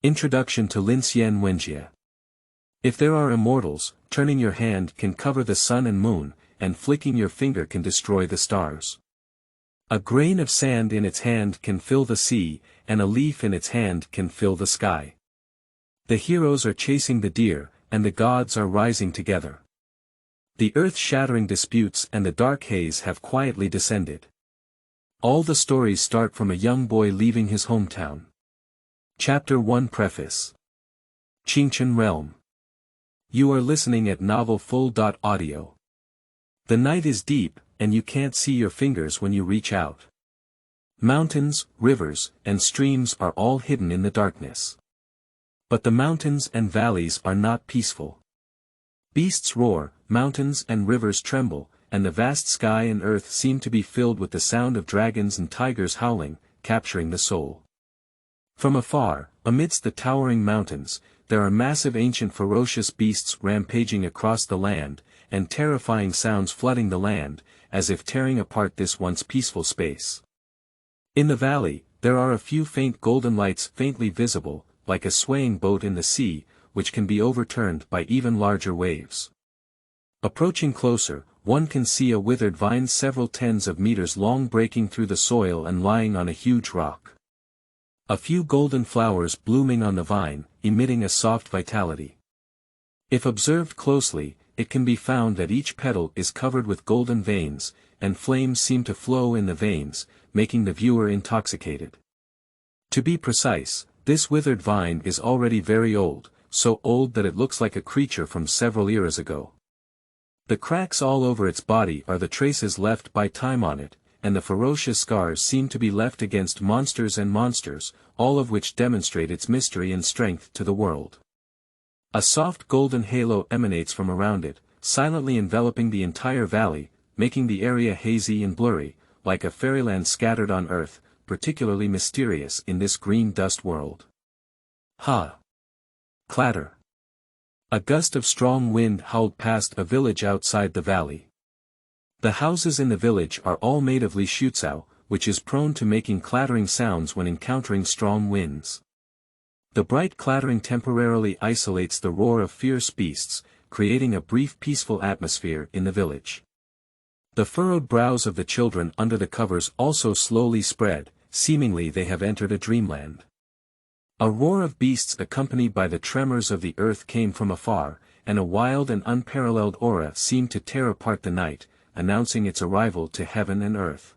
Introduction to Linxian Wenjie. If there are immortals, turning your hand can cover the sun and moon, and flicking your finger can destroy the stars. A grain of sand in its hand can fill the sea, and a leaf in its hand can fill the sky. The heroes are chasing the deer, and the gods are rising together. The earth-shattering disputes and the dark haze have quietly descended. All the stories start from a young boy leaving his hometown. Chapter 1 Preface. Qingchen Realm. You are listening at novelfull.audio. The night is deep, and you can't see your fingers when you reach out. Mountains, rivers, and streams are all hidden in the darkness. But the mountains and valleys are not peaceful. Beasts roar, mountains and rivers tremble, and the vast sky and earth seem to be filled with the sound of dragons and tigers howling, capturing the soul. From afar, amidst the towering mountains, there are massive ancient ferocious beasts rampaging across the land, and terrifying sounds flooding the land, as if tearing apart this once peaceful space. In the valley, there are a few faint golden lights faintly visible, like a swaying boat in the sea, which can be overturned by even larger waves. Approaching closer, one can see a withered vine several tens of meters long breaking through the soil and lying on a huge rock. A few golden flowers blooming on the vine, emitting a soft vitality. If observed closely, it can be found that each petal is covered with golden veins, and flames seem to flow in the veins, making the viewer intoxicated. To be precise, this withered vine is already very old, so old that it looks like a creature from several eras ago. The cracks all over its body are the traces left by time on it, and the ferocious scars seem to be left against monsters and monsters, all of which demonstrate its mystery and strength to the world. A soft golden halo emanates from around it, silently enveloping the entire valley, making the area hazy and blurry, like a fairyland scattered on earth, particularly mysterious in this green dust world. Ha! Clatter! A gust of strong wind howled past a village outside the valley. The houses in the village are all made of Liwei, which is prone to making clattering sounds when encountering strong winds. The bright clattering temporarily isolates the roar of fierce beasts, creating a brief peaceful atmosphere in the village. The furrowed brows of the children under the covers also slowly spread, seemingly they have entered a dreamland. A roar of beasts accompanied by the tremors of the earth came from afar, and a wild and unparalleled aura seemed to tear apart the night, announcing its arrival to heaven and earth.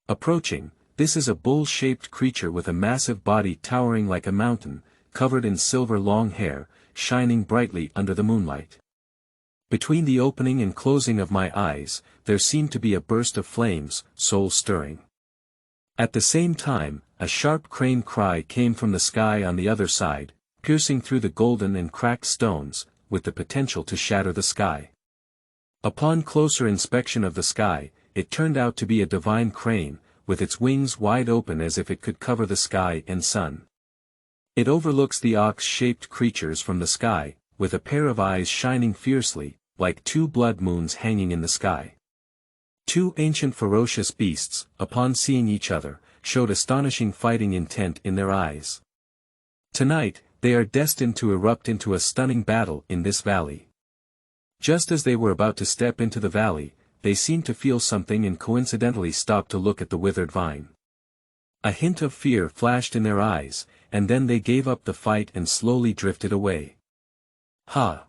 Approaching, this is a bull-shaped creature with a massive body towering like a mountain, covered in silver long hair, shining brightly under the moonlight. Between the opening and closing of my eyes, there seemed to be a burst of flames, soul-stirring. At the same time, a sharp crane cry came from the sky on the other side, piercing through the golden and cracked stones, with the potential to shatter the sky. Upon closer inspection of the sky, it turned out to be a divine crane, with its wings wide open as if it could cover the sky and sun. It overlooks the ox-shaped creatures from the sky, with a pair of eyes shining fiercely, like two blood moons hanging in the sky. Two ancient ferocious beasts, upon seeing each other, showed astonishing fighting intent in their eyes. Tonight, they are destined to erupt into a stunning battle in this valley. Just as they were about to step into the valley, they seemed to feel something and coincidentally stopped to look at the withered vine. A hint of fear flashed in their eyes, and then they gave up the fight and slowly drifted away. Ha!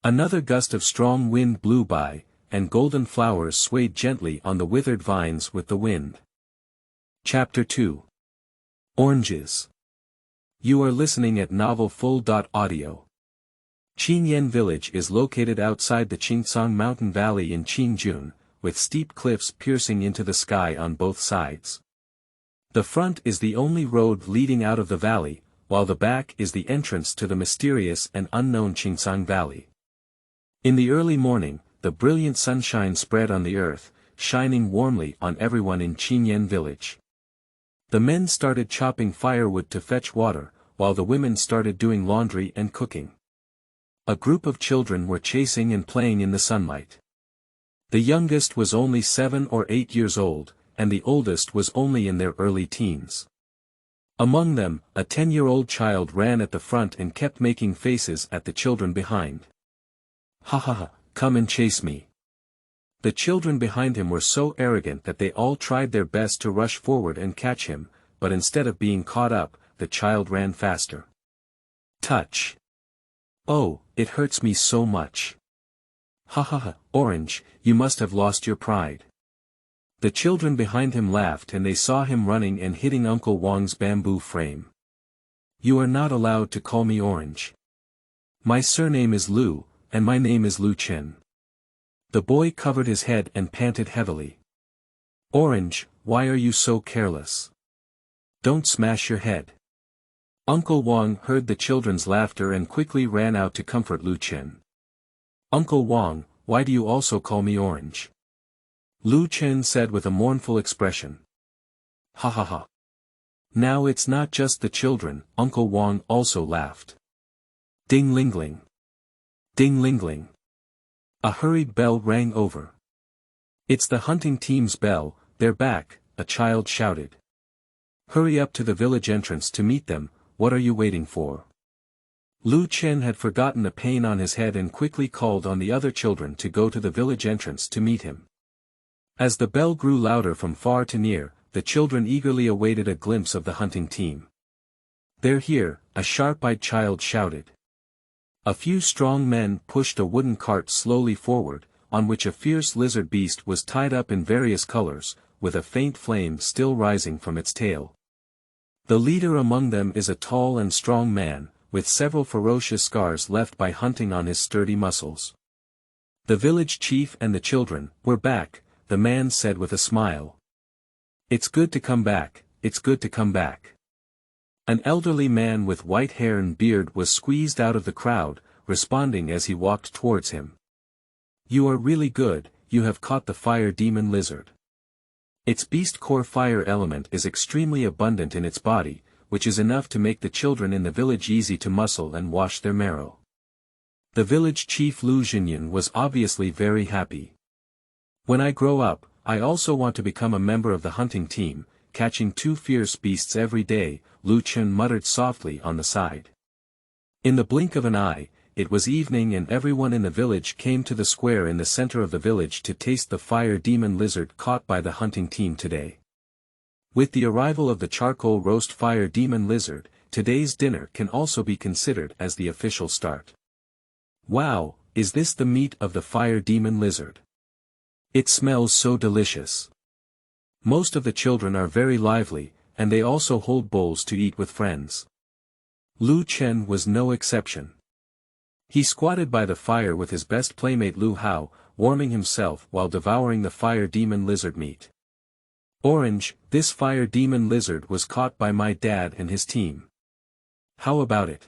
Another gust of strong wind blew by, and golden flowers swayed gently on the withered vines with the wind. Chapter 2. Oranges. You are listening at novelfull.audio. Qingyun village is located outside the Qingcang mountain valley in Qingjun, with steep cliffs piercing into the sky on both sides. The front is the only road leading out of the valley, while the back is the entrance to the mysterious and unknown Qingcang valley. In the early morning, the brilliant sunshine spread on the earth, shining warmly on everyone in Qingyun village. The men started chopping firewood to fetch water, while the women started doing laundry and cooking. A group of children were chasing and playing in the sunlight. The youngest was only 7 or 8 years old, and the oldest was only in their early teens. Among them, a 10-year-old child ran at the front and kept making faces at the children behind. Ha ha ha, come and chase me. The children behind him were so arrogant that they all tried their best to rush forward and catch him, but instead of being caught up, the child ran faster. Touch. Oh, it hurts me so much. Ha ha ha, Orange, you must have lost your pride. The children behind him laughed and they saw him running and hitting Uncle Wang's bamboo frame. You are not allowed to call me Orange. My surname is Liu, and my name is Qingchen. The boy covered his head and panted heavily. Orange, why are you so careless? Don't smash your head. Uncle Wang heard the children's laughter and quickly ran out to comfort Qingchen. Uncle Wang, why do you also call me Orange? Qingchen said with a mournful expression. Ha ha ha. Now it's not just the children, Uncle Wang also laughed. Ding lingling. Ding lingling. A hurried bell rang over. It's the hunting team's bell, they're back, a child shouted. Hurry up to the village entrance to meet them, what are you waiting for? Qingchen had forgotten the pain on his head and quickly called on the other children to go to the village entrance to meet him. As the bell grew louder from far to near, the children eagerly awaited a glimpse of the hunting team. They're here, a sharp-eyed child shouted. A few strong men pushed a wooden cart slowly forward, on which a fierce lizard beast was tied up in various colors, with a faint flame still rising from its tail. The leader among them is a tall and strong man, with several ferocious scars left by hunting on his sturdy muscles. The village chief and the children were back, the man said with a smile. It's good to come back, it's good to come back. An elderly man with white hair and beard was squeezed out of the crowd, responding as he walked towards him. You are really good, you have caught the fire demon lizard. Its beast core fire element is extremely abundant in its body, which is enough to make the children in the village easy to muscle and wash their marrow. The village chief Linxian was obviously very happy. When I grow up, I also want to become a member of the hunting team, catching 2 fierce beasts every day, Qingchen muttered softly on the side. In the blink of an eye, it was evening and everyone in the village came to the square in the center of the village to taste the fire demon lizard caught by the hunting team today. With the arrival of the charcoal roast fire demon lizard, today's dinner can also be considered as the official start. Wow, is this the meat of the fire demon lizard? It smells so delicious. Most of the children are very lively, and they also hold bowls to eat with friends. Qingchen was no exception. He squatted by the fire with his best playmate Liu Hao, warming himself while devouring the fire demon lizard meat. Orange, this fire demon lizard was caught by my dad and his team. How about it?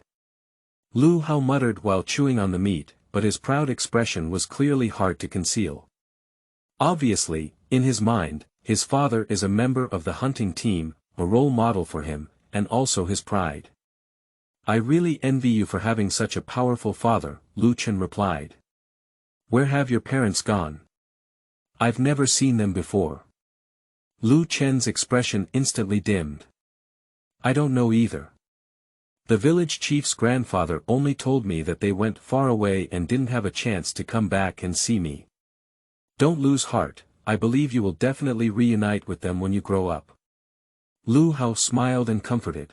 Liu Hao muttered while chewing on the meat, but his proud expression was clearly hard to conceal. Obviously, in his mind, his father is a member of the hunting team, a role model for him, and also his pride. I really envy you for having such a powerful father, Qingchen replied. Where have your parents gone? I've never seen them before. Qingchen's expression instantly dimmed. I don't know either. The village chief's grandfather only told me that they went far away and didn't have a chance to come back and see me. Don't lose heart, I believe you will definitely reunite with them when you grow up. Liu Hao smiled and comforted.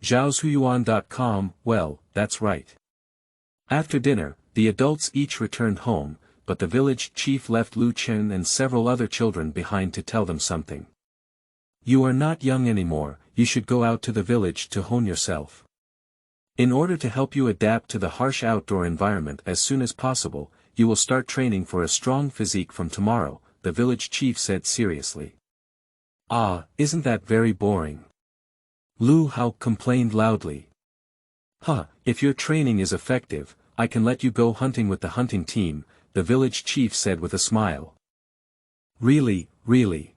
Zhaoshuyuan.com, well, that's right. After dinner, the adults each returned home, but the village chief left Qingchen and several other children behind to tell them something. You are not young anymore, you should go out to the village to hone yourself. In order to help you adapt to the harsh outdoor environment as soon as possible, you will start training for a strong physique from tomorrow, the village chief said seriously. Ah, isn't that very boring? Liu Hao complained loudly. If your training is effective, I can let you go hunting with the hunting team, the village chief said with a smile. Really, really.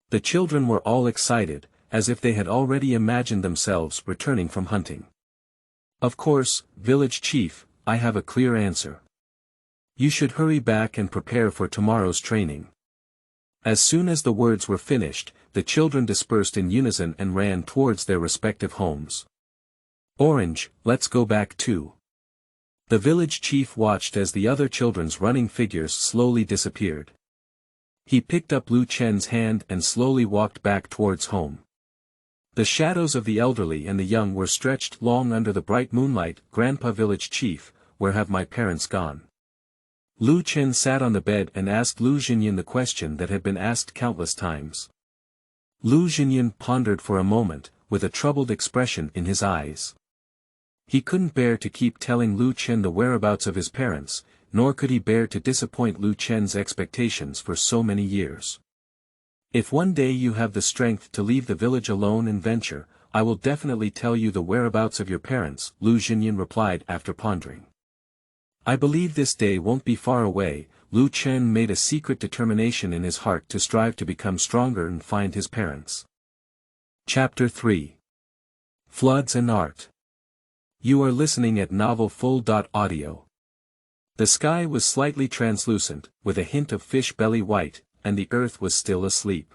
The children were all excited, as if they had already imagined themselves returning from hunting. Of course, village chief, I have a clear answer. You should hurry back and prepare for tomorrow's training. As soon as the words were finished, the children dispersed in unison and ran towards their respective homes. Orange, let's go back too. The village chief watched as the other children's running figures slowly disappeared. He picked up Lu Chen's hand and slowly walked back towards home. The shadows of the elderly and the young were stretched long under the bright moonlight. Grandpa village chief, where have my parents gone? Lu Chen sat on the bed and asked Lu Xinyan the question that had been asked countless times. Lu Xinyan pondered for a moment, with a troubled expression in his eyes. He couldn't bear to keep telling Lu Chen the whereabouts of his parents, nor could he bear to disappoint Lu Chen's expectations for so many years. If one day you have the strength to leave the village alone and venture, I will definitely tell you the whereabouts of your parents, Lu Xinyan replied after pondering. I believe this day won't be far away. Lu Chen made a secret determination in his heart to strive to become stronger and find his parents. Chapter 3. Floods and Art. You are listening at Novel Full.audio. The sky was slightly translucent, with a hint of fish belly white, and the earth was still asleep.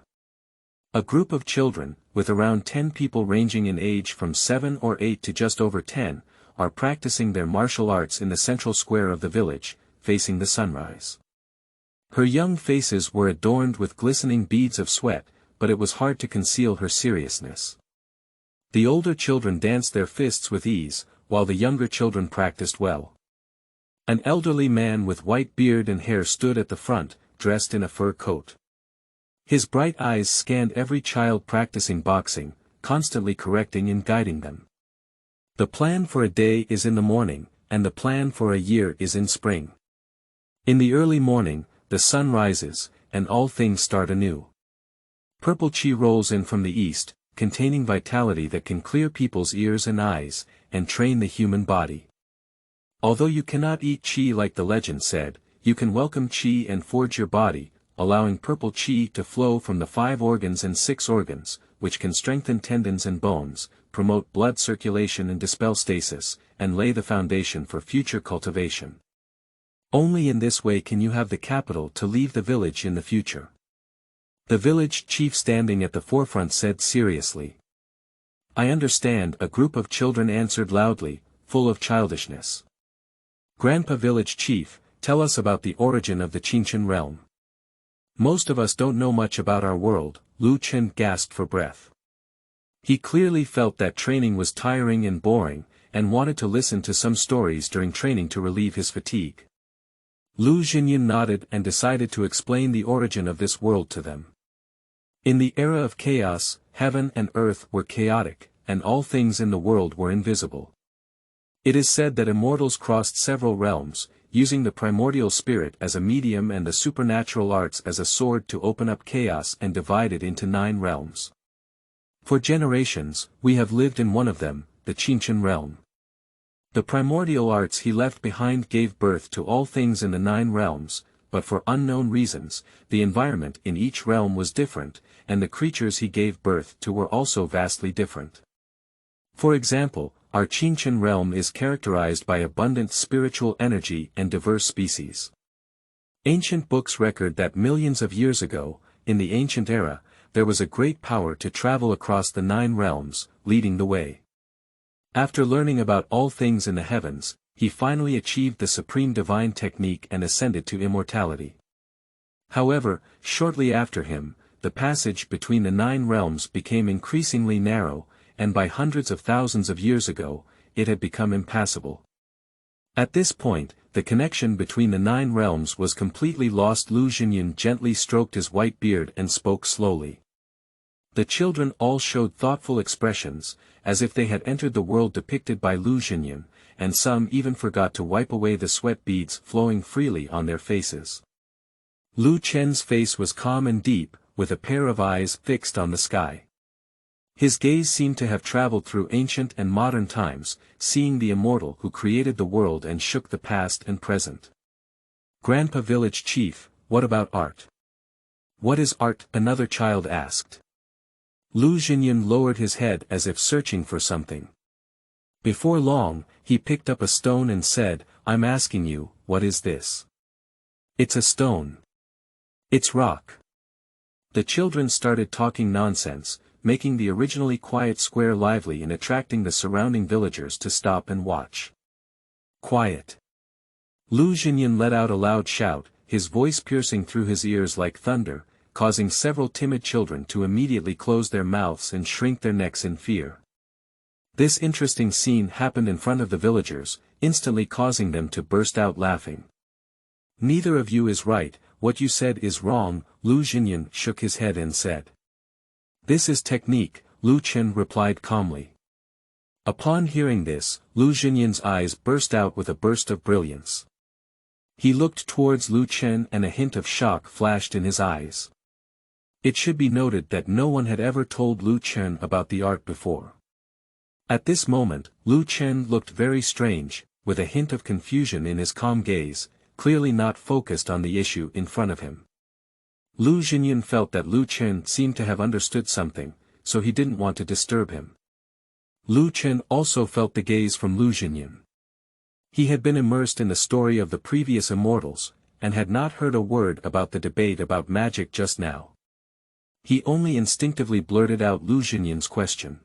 A group of children, with around 10 people ranging in age from 7 or 8 to just over 10, are practicing their martial arts in the central square of the village, facing the sunrise. Her young faces were adorned with glistening beads of sweat, but it was hard to conceal her seriousness. The older children danced their fists with ease, while the younger children practiced well. An elderly man with white beard and hair stood at the front, dressed in a fur coat. His bright eyes scanned every child practicing boxing, constantly correcting and guiding them. The plan for a day is in the morning, and the plan for a year is in spring. In the early morning, the sun rises, and all things start anew. Purple qi rolls in from the east, containing vitality that can clear people's ears and eyes, and train the human body. Although you cannot eat qi like the legend said, you can welcome qi and forge your body, allowing purple qi to flow from the 5 organs and 6 organs, which can strengthen tendons and bones, promote blood circulation and dispel stasis, and lay the foundation for future cultivation. Only in this way can you have the capital to leave the village in the future. The village chief standing at the forefront said seriously. I understand, a group of children answered loudly, full of childishness. Grandpa village chief, tell us about the origin of the Qingchen realm. Most of us don't know much about our world, Lu Chen gasped for breath. He clearly felt that training was tiring and boring, and wanted to listen to some stories during training to relieve his fatigue. Lu Xinyan nodded and decided to explain the origin of this world to them. In the era of chaos, heaven and earth were chaotic, and all things in the world were invisible. It is said that immortals crossed several realms, using the primordial spirit as a medium and the supernatural arts as a sword to open up chaos and divide it into 9 realms. For generations, we have lived in one of them, the Qingchen realm. The primordial arts he left behind gave birth to all things in the 9 realms, but for unknown reasons, the environment in each realm was different, and the creatures he gave birth to were also vastly different. For example, our Qingchen realm is characterized by abundant spiritual energy and diverse species. Ancient books record that millions of years ago, in the ancient era, there was a great power to travel across the 9 realms, leading the way. After learning about all things in the heavens, he finally achieved the supreme divine technique and ascended to immortality. However, shortly after him, the passage between the 9 realms became increasingly narrow, and by hundreds of thousands of years ago, it had become impassable. At this point, the connection between the 9 realms was completely lost. Lu Xinyan gently stroked his white beard and spoke slowly. The children all showed thoughtful expressions, as if they had entered the world depicted by Lu Xinyan, and some even forgot to wipe away the sweat beads flowing freely on their faces. Lu Chen's face was calm and deep, with a pair of eyes fixed on the sky. His gaze seemed to have traveled through ancient and modern times, seeing the immortal who created the world and shook the past and present. Grandpa village chief, what about art? What is art? Another child asked. Lu Xinyan lowered his head as if searching for something. Before long, he picked up a stone and said, I'm asking you, what is this? It's a stone. It's rock. The children started talking nonsense, making the originally quiet square lively and attracting the surrounding villagers to stop and watch. Quiet. Liwei let out a loud shout, his voice piercing through his ears like thunder, causing several timid children to immediately close their mouths and shrink their necks in fear. This interesting scene happened in front of the villagers, instantly causing them to burst out laughing. "Neither of you is right, what you said is wrong," Liwei shook his head and said. "This is technique," Liwei replied calmly. Upon hearing this, Liwei's eyes burst out with a burst of brilliance. He looked towards Liwei and a hint of shock flashed in his eyes. It should be noted that no one had ever told Liwei about the art before. At this moment, Liwei looked very strange, with a hint of confusion in his calm gaze, clearly not focused on the issue in front of him. Liwei felt that Liwei seemed to have understood something, so he didn't want to disturb him. Liwei also felt the gaze from Liwei. He had been immersed in the story of the previous immortals, and had not heard a word about the debate about magic just now. He only instinctively blurted out Liwei's question.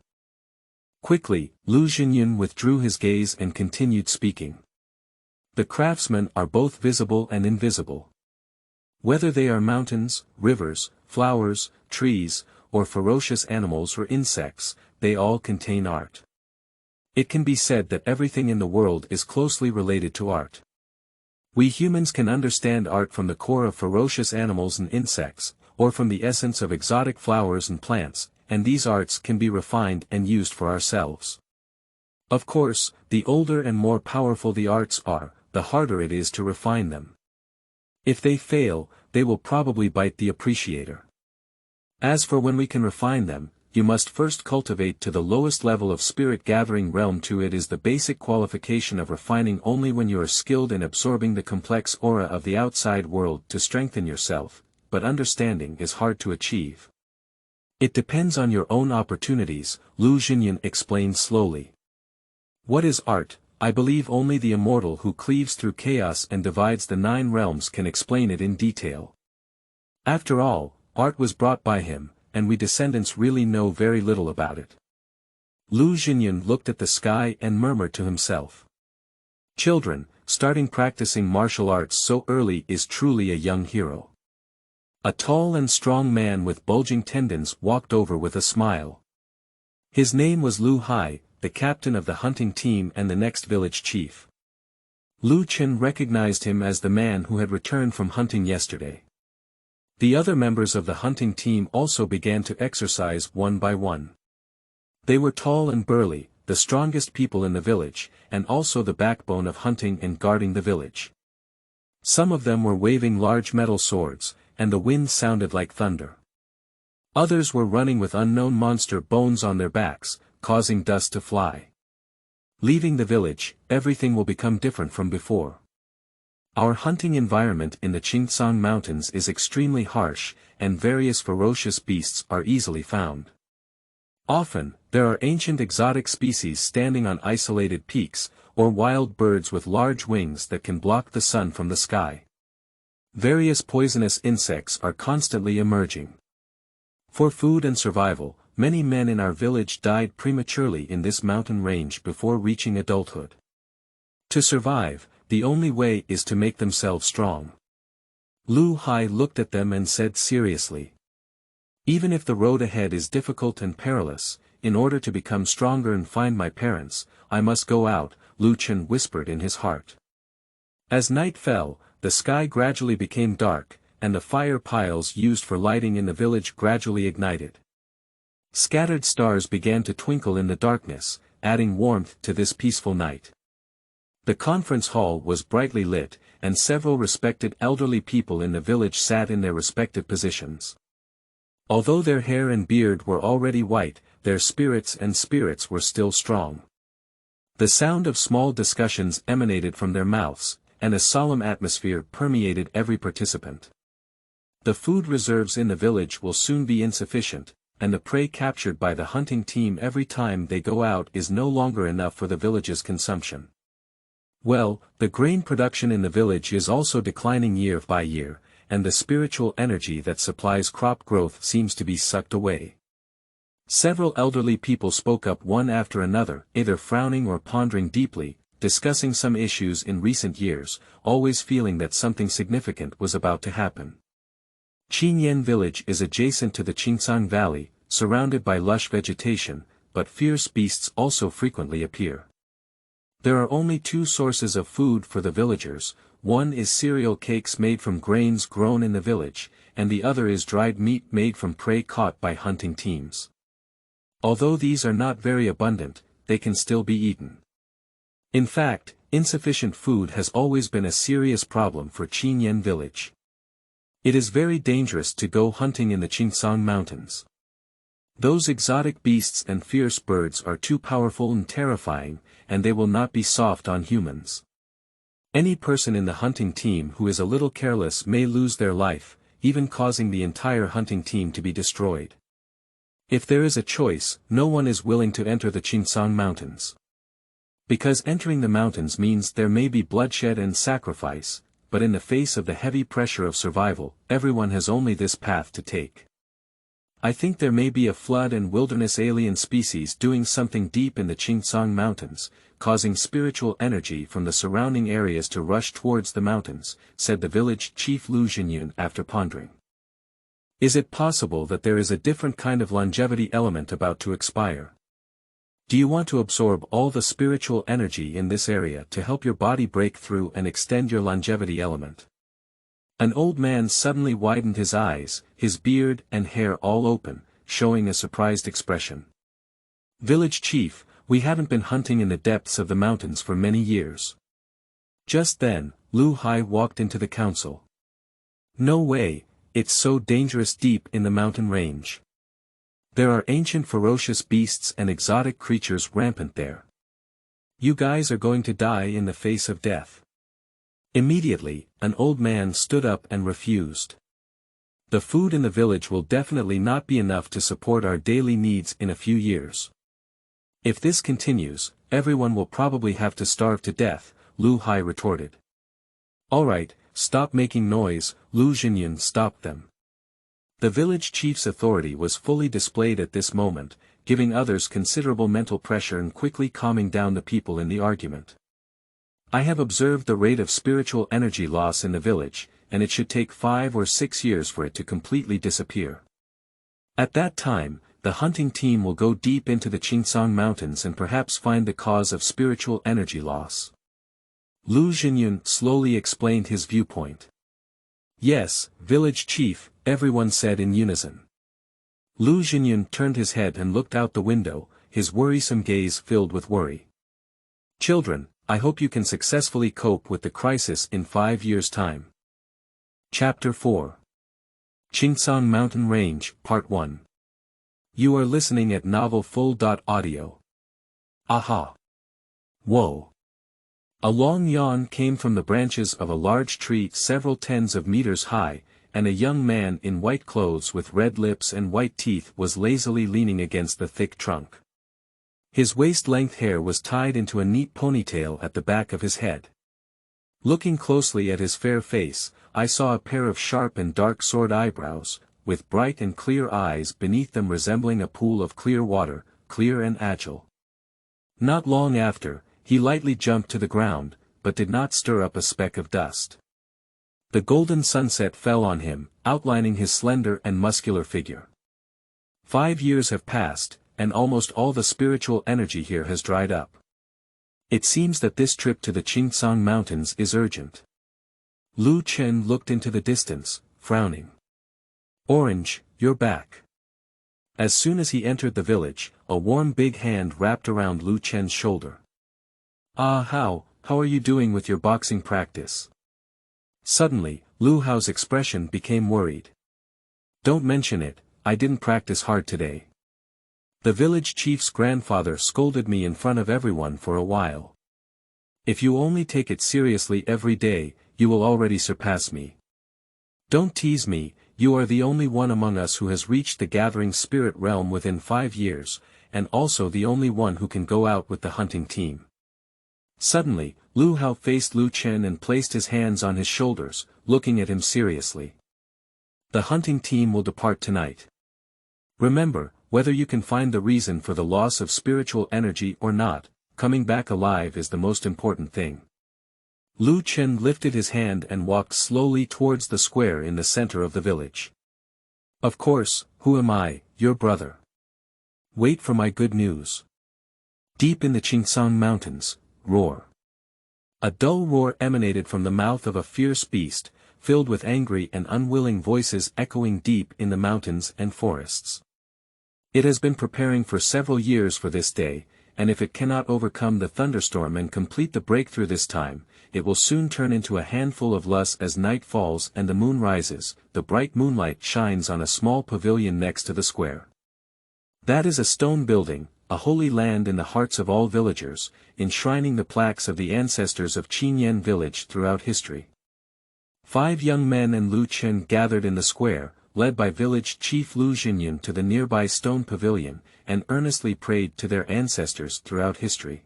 Quickly, Liwei withdrew his gaze and continued speaking. The craftsmen are both visible and invisible. Whether they are mountains, rivers, flowers, trees, or ferocious animals or insects, they all contain art. It can be said that everything in the world is closely related to art. We humans can understand art from the core of ferocious animals and insects, or from the essence of exotic flowers and plants, and these arts can be refined and used for ourselves. Of course, the older and more powerful the arts are, the harder it is to refine them. If they fail, they will probably bite the appreciator. As for when we can refine them, you must first cultivate to the lowest level of spirit-gathering realm. It is the basic qualification of refining only when you are skilled in absorbing the complex aura of the outside world to strengthen yourself, but understanding is hard to achieve. It depends on your own opportunities, Liwei explained slowly. What is art? I believe only the immortal who cleaves through chaos and divides the 9 realms can explain it in detail. After all, art was brought by him, and we descendants really know very little about it. Liwei looked at the sky and murmured to himself. Children, starting practicing martial arts so early is truly a young hero. A tall and strong man with bulging tendons walked over with a smile. His name was Liwei, the captain of the hunting team and the next village chief. Liwei recognized him as the man who had returned from hunting yesterday. The other members of the hunting team also began to exercise one by one. They were tall and burly, the strongest people in the village, and also the backbone of hunting and guarding the village. Some of them were waving large metal swords, and the wind sounded like thunder. Others were running with unknown monster bones on their backs, causing dust to fly. Leaving the village, everything will become different from before. Our hunting environment in the Qingcang mountains is extremely harsh, and various ferocious beasts are easily found. Often, there are ancient exotic species standing on isolated peaks, or wild birds with large wings that can block the sun from the sky. Various poisonous insects are constantly emerging. For food and survival, many men in our village died prematurely in this mountain range before reaching adulthood. To survive, the only way is to make themselves strong. Liwei looked at them and said seriously. Even if the road ahead is difficult and perilous, in order to become stronger and find my parents, I must go out, Liwei whispered in his heart. As night fell, the sky gradually became dark, and the fire piles used for lighting in the village gradually ignited. Scattered stars began to twinkle in the darkness, adding warmth to this peaceful night. The conference hall was brightly lit, and several respected elderly people in the village sat in their respective positions. Although their hair and beard were already white, their spirits were still strong. The sound of small discussions emanated from their mouths, and a solemn atmosphere permeated every participant. The food reserves in the village will soon be insufficient, and the prey captured by the hunting team every time they go out is no longer enough for the village's consumption. Well, the grain production in the village is also declining year by year, and the spiritual energy that supplies crop growth seems to be sucked away. Several elderly people spoke up one after another, either frowning or pondering deeply, discussing some issues in recent years, always feeling that something significant was about to happen. Qingyan village is adjacent to the Qingcang Valley, surrounded by lush vegetation, but fierce beasts also frequently appear. There are only two sources of food for the villagers. One is cereal cakes made from grains grown in the village, and the other is dried meat made from prey caught by hunting teams. Although these are not very abundant, they can still be eaten. In fact, insufficient food has always been a serious problem for Qingyan village. It is very dangerous to go hunting in the Qingcang mountains. Those exotic beasts and fierce birds are too powerful and terrifying, and they will not be soft on humans. Any person in the hunting team who is a little careless may lose their life, even causing the entire hunting team to be destroyed. If there is a choice, no one is willing to enter the Qingcang mountains. Because entering the mountains means there may be bloodshed and sacrifice, but in the face of the heavy pressure of survival, everyone has only this path to take. I think there may be a flood and wilderness alien species doing something deep in the Qingcang mountains, causing spiritual energy from the surrounding areas to rush towards the mountains, said the village chief Liwei after pondering. Is it possible that there is a different kind of longevity element about to expire? Do you want to absorb all the spiritual energy in this area to help your body break through and extend your longevity element? An old man suddenly widened his eyes, his beard and hair all open, showing a surprised expression. Village chief, we haven't been hunting in the depths of the mountains for many years. Just then, Liwei walked into the council. No way, it's so dangerous deep in the mountain range. There are ancient ferocious beasts and exotic creatures rampant there. You guys are going to die in the face of death. Immediately, an old man stood up and refused. The food in the village will definitely not be enough to support our daily needs in a few years. If this continues, everyone will probably have to starve to death, Liwei retorted. Alright, stop making noise, Liwei stopped them. The village chief's authority was fully displayed at this moment, giving others considerable mental pressure and quickly calming down the people in the argument. I have observed the rate of spiritual energy loss in the village, and it should take 5 or 6 years for it to completely disappear. At that time, the hunting team will go deep into the Qingcang mountains and perhaps find the cause of spiritual energy loss. Liwei slowly explained his viewpoint. Yes, village chief, everyone said in unison. Liwei turned his head and looked out the window, his worrisome gaze filled with worry. Children, I hope you can successfully cope with the crisis in 5 years' time. Chapter 4. Qingcang Mountain Range, Part 1. You are listening at novelfull.audio. Aha! Whoa! A long yawn came from the branches of a large tree several tens of meters high, and a young man in white clothes with red lips and white teeth was lazily leaning against the thick trunk. His waist-length hair was tied into a neat ponytail at the back of his head. Looking closely at his fair face, I saw a pair of sharp and dark sword eyebrows, with bright and clear eyes beneath them resembling a pool of clear water, clear and agile. Not long after, he lightly jumped to the ground, but did not stir up a speck of dust. The golden sunset fell on him, outlining his slender and muscular figure. 5 years have passed, and almost all the spiritual energy here has dried up. It seems that this trip to the Qingcang mountains is urgent. Lu Chen looked into the distance, frowning. Orange, you're back. As soon as he entered the village, a warm big hand wrapped around Lu Chen's shoulder. Ah, how are you doing with your boxing practice? Suddenly, Lu Hao's expression became worried. Don't mention it, I didn't practice hard today. The village chief's grandfather scolded me in front of everyone for a while. If you only take it seriously every day, you will already surpass me. Don't tease me, you are the only one among us who has reached the gathering spirit realm within 5 years, and also the only one who can go out with the hunting team. Suddenly, Lu Hao faced Lu Chen and placed his hands on his shoulders, looking at him seriously. The hunting team will depart tonight. Remember, whether you can find the reason for the loss of spiritual energy or not, coming back alive is the most important thing. Lu Chen lifted his hand and walked slowly towards the square in the center of the village. Of course, who am I, your brother? Wait for my good news. Deep in the Qingcang mountains, roar. A dull roar emanated from the mouth of a fierce beast, filled with angry and unwilling voices echoing deep in the mountains and forests. It has been preparing for several years for this day, and if it cannot overcome the thunderstorm and complete the breakthrough this time, it will soon turn into a handful of lust as night falls and the moon rises. The bright moonlight shines on a small pavilion next to the square. That is a stone building, a holy land in the hearts of all villagers, enshrining the plaques of the ancestors of Qingyan village throughout history. 5 young men and Lu Chen gathered in the square, led by village chief Lu Xinyan to the nearby stone pavilion, and earnestly prayed to their ancestors throughout history.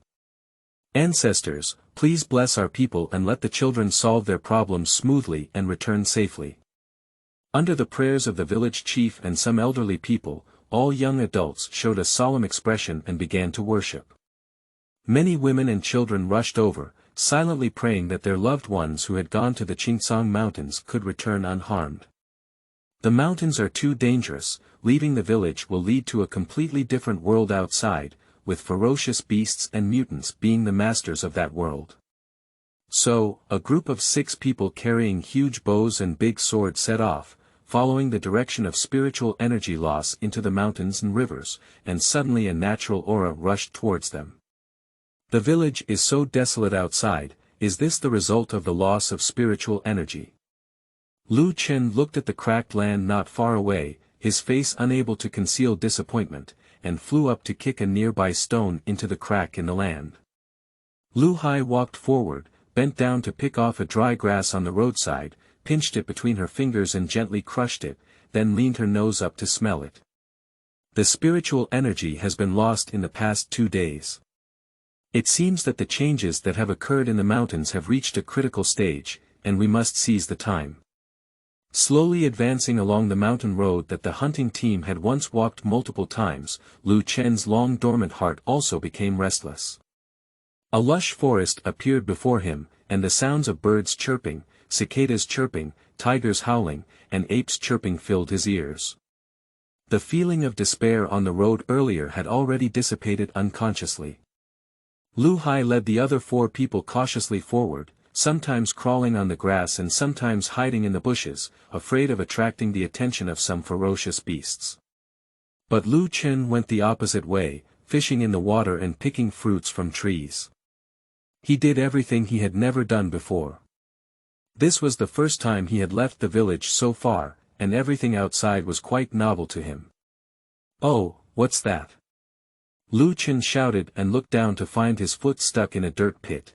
Ancestors, please bless our people and let the children solve their problems smoothly and return safely. Under the prayers of the village chief and some elderly people, all young adults showed a solemn expression and began to worship. Many women and children rushed over, silently praying that their loved ones who had gone to the Qingcang mountains could return unharmed. The mountains are too dangerous, leaving the village will lead to a completely different world outside, with ferocious beasts and mutants being the masters of that world. So, a group of 6 people carrying huge bows and big swords set off, following the direction of spiritual energy loss into the mountains and rivers, and suddenly a natural aura rushed towards them. The village is so desolate outside, is this the result of the loss of spiritual energy? Lu Chen looked at the cracked land not far away, his face unable to conceal disappointment, and flew up to kick a nearby stone into the crack in the land. Lu Hai walked forward, bent down to pick off a dry grass on the roadside, pinched it between her fingers and gently crushed it, then leaned her nose up to smell it. The spiritual energy has been lost in the past 2 days. It seems that the changes that have occurred in the mountains have reached a critical stage, and we must seize the time. Slowly advancing along the mountain road that the hunting team had once walked multiple times, Lu Chen's long dormant heart also became restless. A lush forest appeared before him, and the sounds of birds chirping, cicadas chirping, tigers howling, and apes chirping filled his ears. The feeling of despair on the road earlier had already dissipated unconsciously. Lu Hai led the other 4 people cautiously forward, sometimes crawling on the grass and sometimes hiding in the bushes, afraid of attracting the attention of some ferocious beasts. But Lu Chen went the opposite way, fishing in the water and picking fruits from trees. He did everything he had never done before. This was the first time he had left the village so far, and everything outside was quite novel to him. "Oh, what's that?" Lu Chen shouted and looked down to find his foot stuck in a dirt pit.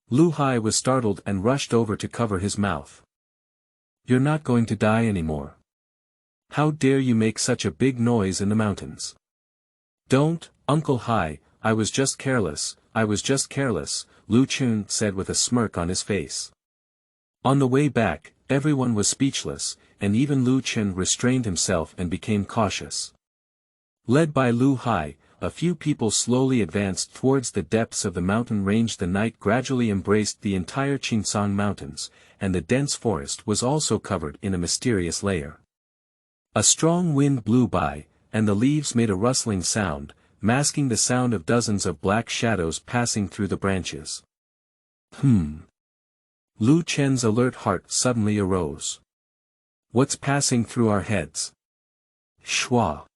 Lu Hai was startled and rushed over to cover his mouth. "You're not going to die anymore. How dare you make such a big noise in the mountains?" "Don't, Uncle Hai, I was just careless, Lu Chen said with a smirk on his face. On the way back, everyone was speechless, and even Lu Chen restrained himself and became cautious. Led by Lu Hai, a few people slowly advanced towards the depths of the mountain range. The night gradually embraced the entire Qingcang mountains, and the dense forest was also covered in a mysterious layer. A strong wind blew by, and the leaves made a rustling sound, masking the sound of dozens of black shadows passing through the branches. Lu Chen's alert heart suddenly arose. What's passing through our heads? Shwa.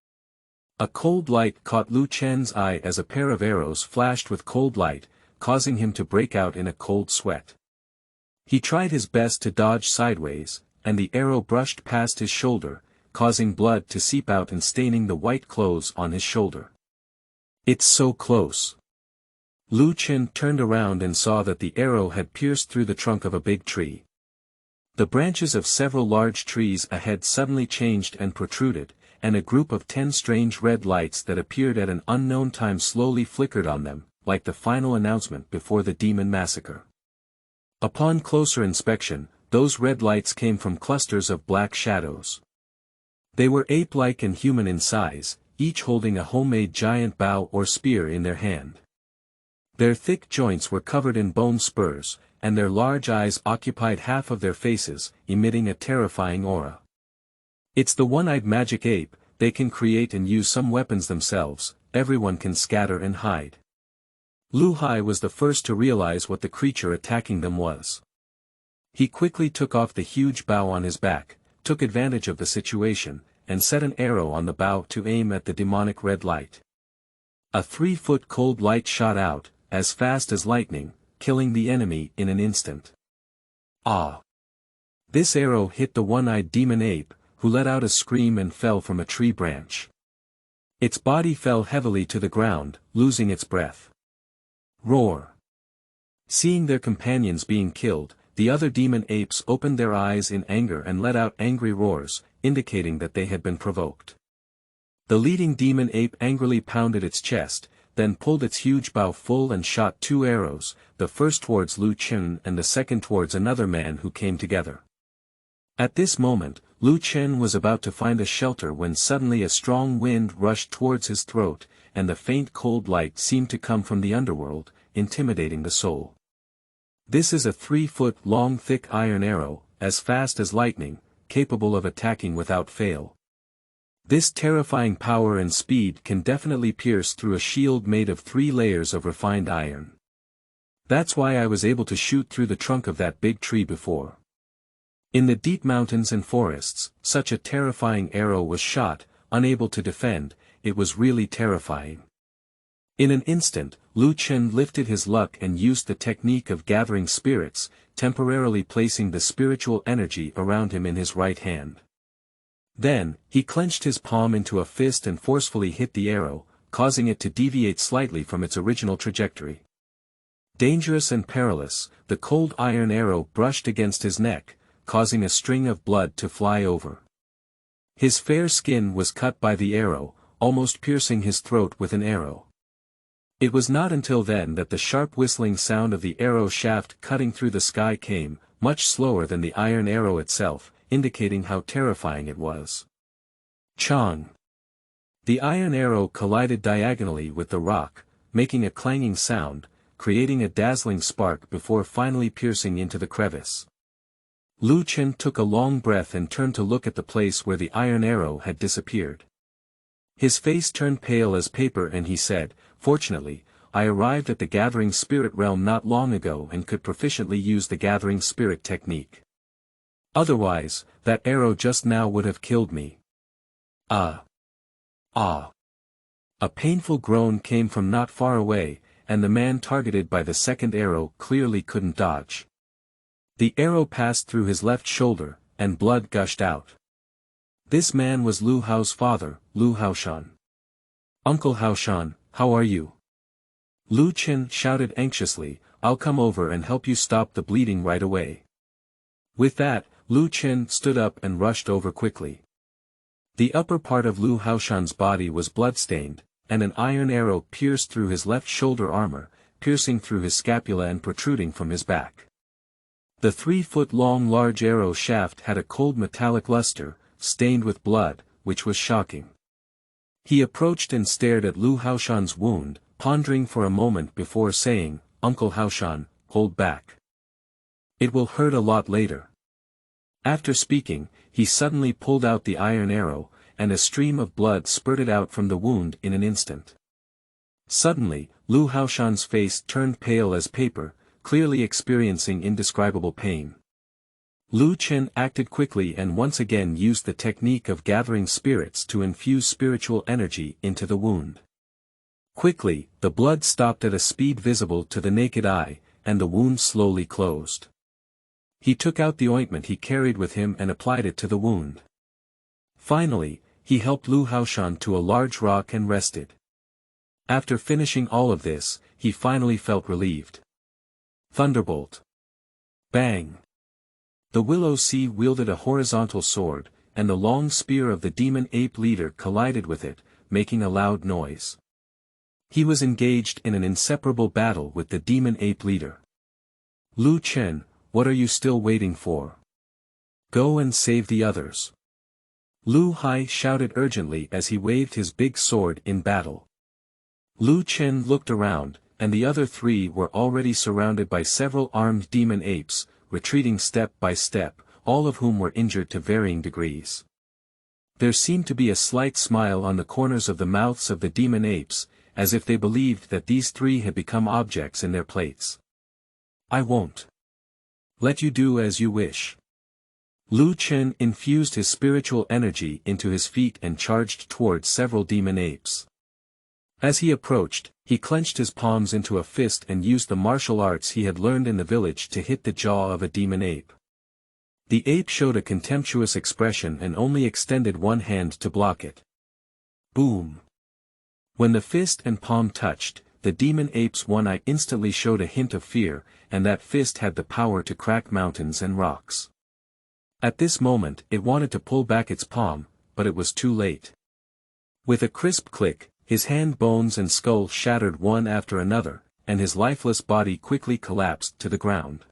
A cold light caught Lu Chen's eye as a pair of arrows flashed with cold light, causing him to break out in a cold sweat. He tried his best to dodge sideways, and the arrow brushed past his shoulder, causing blood to seep out and staining the white clothes on his shoulder. It's so close. Lu Chen turned around and saw that the arrow had pierced through the trunk of a big tree. The branches of several large trees ahead suddenly changed and protruded, and a group of 10 strange red lights that appeared at an unknown time slowly flickered on them, like the final announcement before the demon massacre. Upon closer inspection, those red lights came from clusters of black shadows. They were ape-like and human in size, each holding a homemade giant bow or spear in their hand. Their thick joints were covered in bone spurs, and their large eyes occupied half of their faces, emitting a terrifying aura. It's the one-eyed magic ape, they can create and use some weapons themselves, everyone can scatter and hide. Liwei was the first to realize what the creature attacking them was. He quickly took off the huge bow on his back, took advantage of the situation, and set an arrow on the bow to aim at the demonic red light. A 3-foot cold light shot out, as fast as lightning, killing the enemy in an instant. Ah! This arrow hit the one-eyed demon ape, who let out a scream and fell from a tree branch. Its body fell heavily to the ground, losing its breath. Roar! Seeing their companions being killed, the other demon apes opened their eyes in anger and let out angry roars, indicating that they had been provoked. The leading demon ape angrily pounded its chest, then pulled its huge bow full and shot 2 arrows, the first towards Lingxian and the second towards another man who came together. At this moment, Qingchen was about to find a shelter when suddenly a strong wind rushed towards his throat, and the faint cold light seemed to come from the underworld, intimidating the soul. This is a 3-foot-long thick iron arrow, as fast as lightning, capable of attacking without fail. This terrifying power and speed can definitely pierce through a shield made of 3 layers of refined iron. That's why I was able to shoot through the trunk of that big tree before. In the deep mountains and forests, such a terrifying arrow was shot, unable to defend, it was really terrifying. In an instant, Qingchen lifted his luck and used the technique of gathering spirits, temporarily placing the spiritual energy around him in his right hand. Then, he clenched his palm into a fist and forcefully hit the arrow, causing it to deviate slightly from its original trajectory. Dangerous and perilous, the cold iron arrow brushed against his neck, causing a string of blood to fly over. His fair skin was cut by the arrow, almost piercing his throat with an arrow. It was not until then that the sharp whistling sound of the arrow shaft cutting through the sky came, much slower than the iron arrow itself, indicating how terrifying it was. Chong! The iron arrow collided diagonally with the rock, making a clanging sound, creating a dazzling spark before finally piercing into the crevice. Qingchen took a long breath and turned to look at the place where the iron arrow had disappeared. His face turned pale as paper and he said, "Fortunately, I arrived at the Gathering Spirit realm not long ago and could proficiently use the Gathering Spirit technique. Otherwise, that arrow just now would have killed me." Ah! A painful groan came from not far away, and the man targeted by the second arrow clearly couldn't dodge. The arrow passed through his left shoulder, and blood gushed out. This man was Lu Hao's father, Lu Haoshan. "Uncle Haoshan, how are you?" Qingchen shouted anxiously, "I'll come over and help you stop the bleeding right away." With that, Qingchen stood up and rushed over quickly. The upper part of Lu Haoshan's body was bloodstained, and an iron arrow pierced through his left shoulder armor, piercing through his scapula and protruding from his back. The 3-foot-long large arrow shaft had a cold metallic luster, stained with blood, which was shocking. He approached and stared at Lu Haoshan's wound, pondering for a moment before saying, "Uncle Haoshan, hold back. It will hurt a lot later." After speaking, he suddenly pulled out the iron arrow, and a stream of blood spurted out from the wound in an instant. Suddenly, Lu Haoshan's face turned pale as paper, clearly experiencing indescribable pain. Qingchen acted quickly and once again used the technique of gathering spirits to infuse spiritual energy into the wound. Quickly, the blood stopped at a speed visible to the naked eye, and the wound slowly closed. He took out the ointment he carried with him and applied it to the wound. Finally, he helped Lu Haoshan to a large rock and rested. After finishing all of this, he finally felt relieved. Thunderbolt! Bang! The Willow Sea wielded a horizontal sword, and the long spear of the demon ape leader collided with it, making a loud noise. He was engaged in an inseparable battle with the demon ape leader. "Qingchen, what are you still waiting for?" Go and save the others. Lu Hai shouted urgently as he waved his big sword in battle. Lu Chen looked around, and the other three were already surrounded by several armed demon apes, retreating step by step, all of whom were injured to varying degrees. There seemed to be a slight smile on the corners of the mouths of the demon apes, as if they believed that these three had become objects in their plates. I won't let you do as you wish. Lu Chen infused his spiritual energy into his feet and charged towards several demon apes. As he approached, he clenched his palms into a fist and used the martial arts he had learned in the village to hit the jaw of a demon ape. The ape showed a contemptuous expression and only extended one hand to block it. Boom! When the fist and palm touched, the demon ape's one eye instantly showed a hint of fear, and that fist had the power to crack mountains and rocks. At this moment it wanted to pull back its palm, but it was too late. With a crisp click, his hand bones and skull shattered one after another, and his lifeless body quickly collapsed to the ground.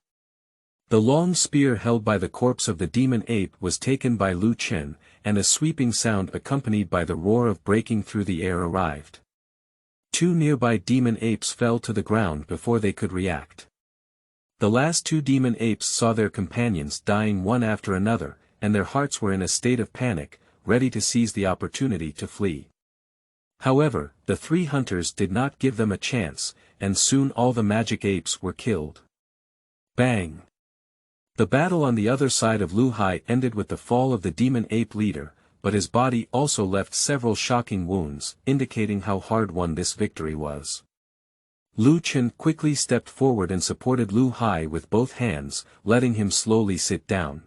The long spear held by the corpse of the demon ape was taken by Lu Chen, and a sweeping sound accompanied by the roar of breaking through the air arrived. Two nearby demon apes fell to the ground before they could react. The last two demon apes saw their companions dying one after another, and their hearts were in a state of panic, ready to seize the opportunity to flee. However, the three hunters did not give them a chance, and soon all the magic apes were killed. Bang! The battle on the other side of Lu Hai ended with the fall of the demon ape leader, but his body also left several shocking wounds, indicating how hard-won this victory was. Lu Chen quickly stepped forward and supported Lu Hai with both hands, letting him slowly sit down.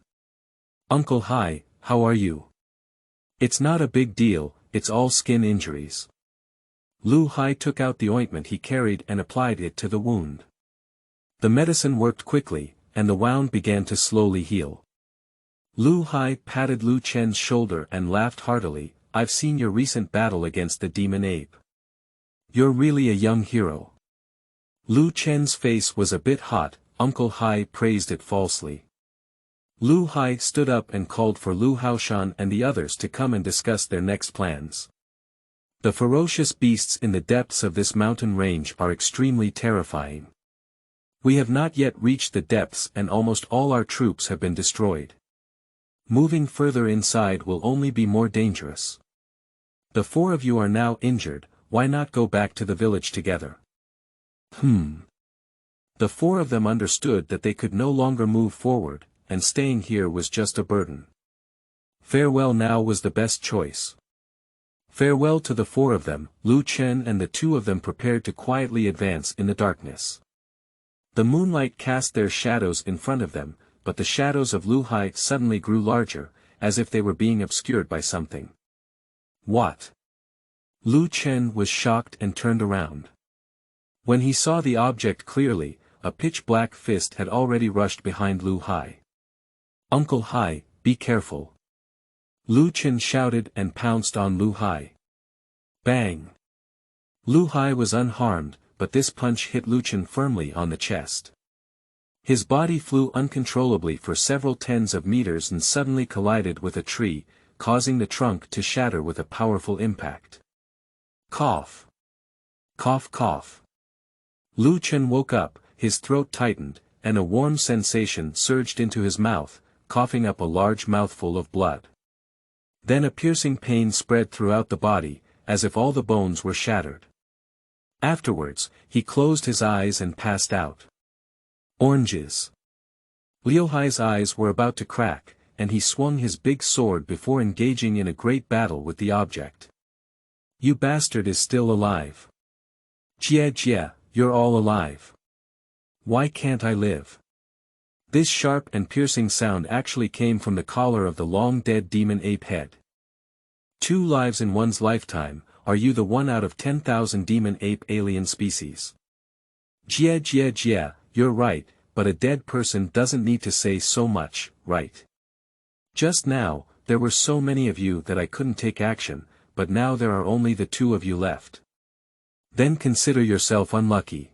Uncle Hai, how are you? It's not a big deal, it's all skin injuries. Lu Hai took out the ointment he carried and applied it to the wound. The medicine worked quickly, and the wound began to slowly heal. Lu Hai patted Lu Chen's shoulder and laughed heartily. I've seen your recent battle against the demon ape. You're really a young hero. Lu Chen's face was a bit hot. Uncle Hai praised it falsely. Lu Hai stood up and called for Lu Haoshan and the others to come and discuss their next plans. The ferocious beasts in the depths of this mountain range are extremely terrifying. We have not yet reached the depths and almost all our troops have been destroyed. Moving further inside will only be more dangerous. The four of you are now injured, why not go back to the village together? The four of them understood that they could no longer move forward, and staying here was just a burden. Farewell now was the best choice. Farewell to the four of them. Lu Chen and the two of them prepared to quietly advance in the darkness. The moonlight cast their shadows in front of them, but the shadows of Lu Hai suddenly grew larger, as if they were being obscured by something. What? Lu Chen was shocked and turned around. When he saw the object clearly, a pitch-black fist had already rushed behind Lu Hai. Uncle Hai, be careful. Lu Chen shouted and pounced on Lu Hai. Bang! Lu Hai was unharmed, but this punch hit Lu Chen firmly on the chest. His body flew uncontrollably for several tens of meters and suddenly collided with a tree, causing the trunk to shatter with a powerful impact. Cough! Cough cough! Lu Chen woke up, his throat tightened, and a warm sensation surged into his mouth, coughing up a large mouthful of blood. Then a piercing pain spread throughout the body, as if all the bones were shattered. Afterwards, he closed his eyes and passed out. Oranges. Liu Hai's eyes were about to crack, and he swung his big sword before engaging in a great battle with the object. You bastard is still alive. Jie Jie, you're all alive. Why can't I live? This sharp and piercing sound actually came from the collar of the long-dead demon ape head. 2 lives in one's lifetime, are you the one out of 10,000 demon ape alien species? Jie Jie Jie, you're right, but a dead person doesn't need to say so much, right? Just now, there were so many of you that I couldn't take action, but now there are only the 2 of you left. Then consider yourself unlucky.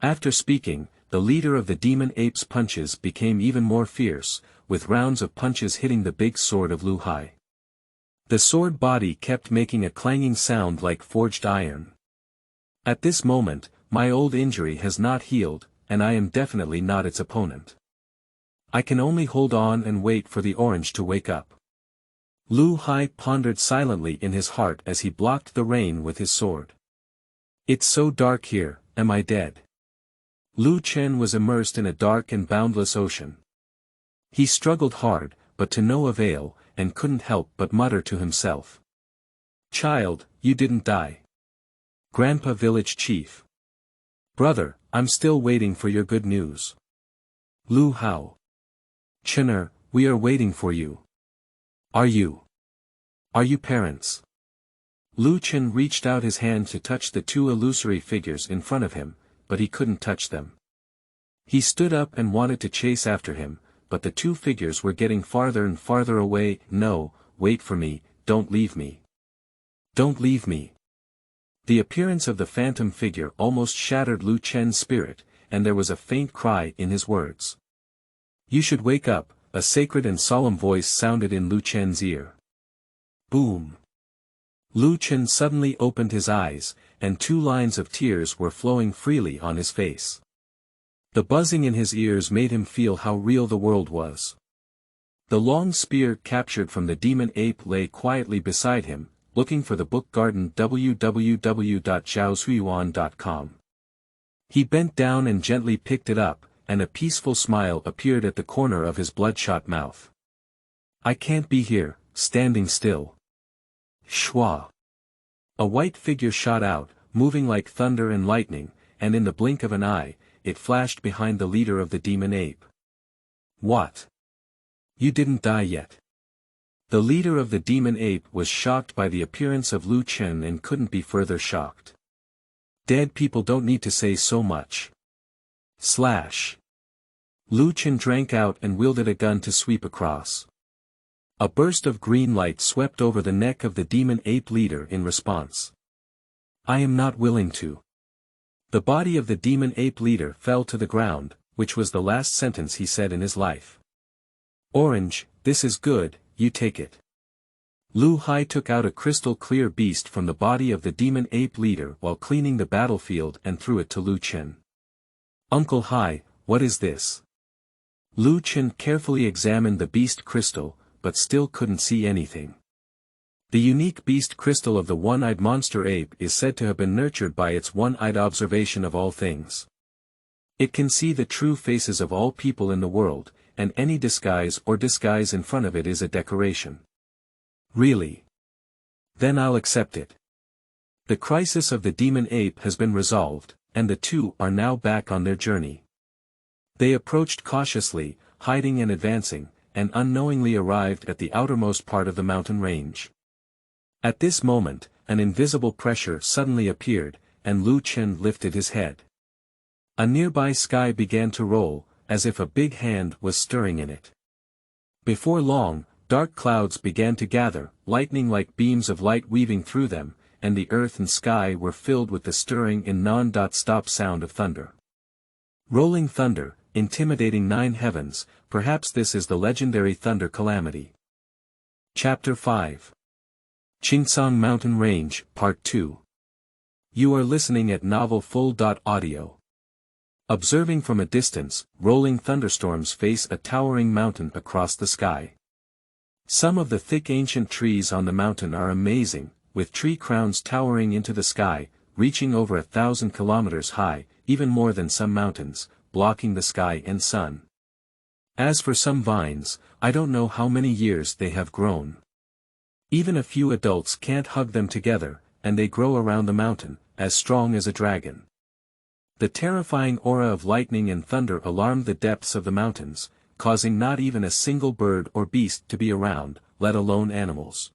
After speaking, the leader of the demon ape's punches became even more fierce, with rounds of punches hitting the big sword of Liwei. The sword body kept making a clanging sound like forged iron. At this moment, my old injury has not healed, and I am definitely not its opponent. I can only hold on and wait for the orange to wake up. Liwei pondered silently in his heart as he blocked the rain with his sword. It's so dark here, am I dead? Qingchen was immersed in a dark and boundless ocean. He struggled hard, but to no avail, and couldn't help but mutter to himself. Child, you didn't die. Grandpa village chief. Brother, I'm still waiting for your good news. Liwei. Chener, we are waiting for you. Are you parents? Qingchen reached out his hand to touch the two illusory figures in front of him, but he couldn't touch them. He stood up and wanted to chase after him, but the two figures were getting farther and farther away. No, wait for me, don't leave me. Don't leave me. The appearance of the phantom figure almost shattered Qingchen's spirit, and there was a faint cry in his words. You should wake up, a sacred and solemn voice sounded in Qingchen's ear. Boom. Qingchen suddenly opened his eyes, and 2 lines of tears were flowing freely on his face. The buzzing in his ears made him feel how real the world was. The long spear captured from the demon ape lay quietly beside him, looking for the book garden www.zhaosuiyuan.com. He bent down and gently picked it up, and a peaceful smile appeared at the corner of his bloodshot mouth. I can't be here, standing still. Shwa. A white figure shot out, moving like thunder and lightning, and in the blink of an eye, it flashed behind the leader of the demon ape. What? You didn't die yet. The leader of the demon ape was shocked by the appearance of Qingchen and couldn't be further shocked. Dead people don't need to say so much. Slash. Qingchen drank out and wielded a gun to sweep across. A burst of green light swept over the neck of the demon ape leader in response. I am not willing to. The body of the demon ape leader fell to the ground, which was the last sentence he said in his life. Orange, this is good, you take it. Liwei took out a crystal-clear beast from the body of the demon ape leader while cleaning the battlefield and threw it to Qingchen. Uncle Hai, what is this? Qingchen carefully examined the beast crystal, but still couldn't see anything. The unique beast crystal of the one-eyed monster ape is said to have been nurtured by its one-eyed observation of all things. It can see the true faces of all people in the world, and any disguise in front of it is a decoration. Really? Then I'll accept it. The crisis of the demon ape has been resolved, and the two are now back on their journey. They approached cautiously, hiding and advancing, and unknowingly arrived at the outermost part of the mountain range. At this moment, an invisible pressure suddenly appeared, and Qingchen lifted his head. A nearby sky began to roll, as if a big hand was stirring in it. Before long, dark clouds began to gather, lightning like beams of light weaving through them, and the earth and sky were filled with the stirring and non-stop sound of thunder. Rolling thunder, intimidating 9 heavens, perhaps this is the legendary thunder calamity. Chapter 5. Qingcang Mountain Range, Part 2. You are listening at novelfull.audio. Observing from a distance, rolling thunderstorms face a towering mountain across the sky. Some of the thick ancient trees on the mountain are amazing, with tree crowns towering into the sky, reaching over 1,000 kilometers high, even more than some mountains, blocking the sky and sun. As for some vines, I don't know how many years they have grown. Even a few adults can't hug them together, and they grow around the mountain, as strong as a dragon. The terrifying aura of lightning and thunder alarmed the depths of the mountains, causing not even a single bird or beast to be around, let alone animals.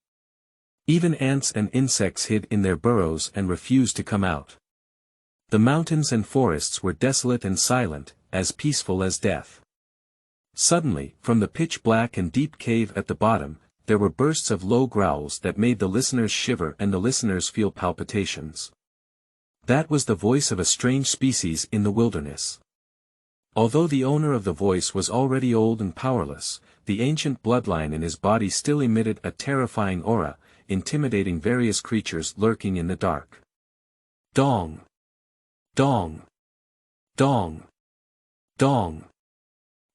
Even ants and insects hid in their burrows and refused to come out. The mountains and forests were desolate and silent, as peaceful as death. Suddenly, from the pitch-black and deep cave at the bottom, there were bursts of low growls that made the listeners shiver and the listeners feel palpitations. That was the voice of a strange species in the wilderness. Although the owner of the voice was already old and powerless, the ancient bloodline in his body still emitted a terrifying aura, intimidating various creatures lurking in the dark. Dong! Dong! Dong! Dong!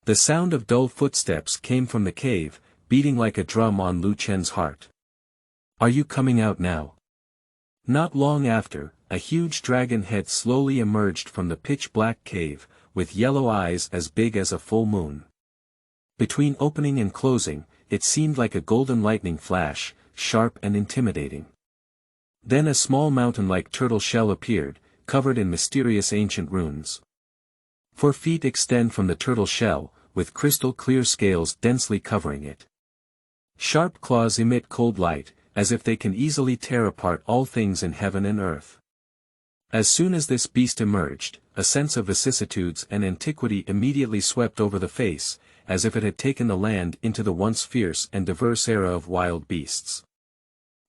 The sound of dull footsteps came from the cave, beating like a drum on Lu Chen's heart. Are you coming out now? Not long after, a huge dragon head slowly emerged from the pitch-black cave, with yellow eyes as big as a full moon. Between opening and closing, it seemed like a golden lightning flash, sharp and intimidating. Then a small mountain-like turtle shell appeared, covered in mysterious ancient runes. 4 feet extend from the turtle shell, with crystal-clear scales densely covering it. Sharp claws emit cold light, as if they can easily tear apart all things in heaven and earth. As soon as this beast emerged, a sense of vicissitudes and antiquity immediately swept over the face, as if it had taken the land into the once fierce and diverse era of wild beasts.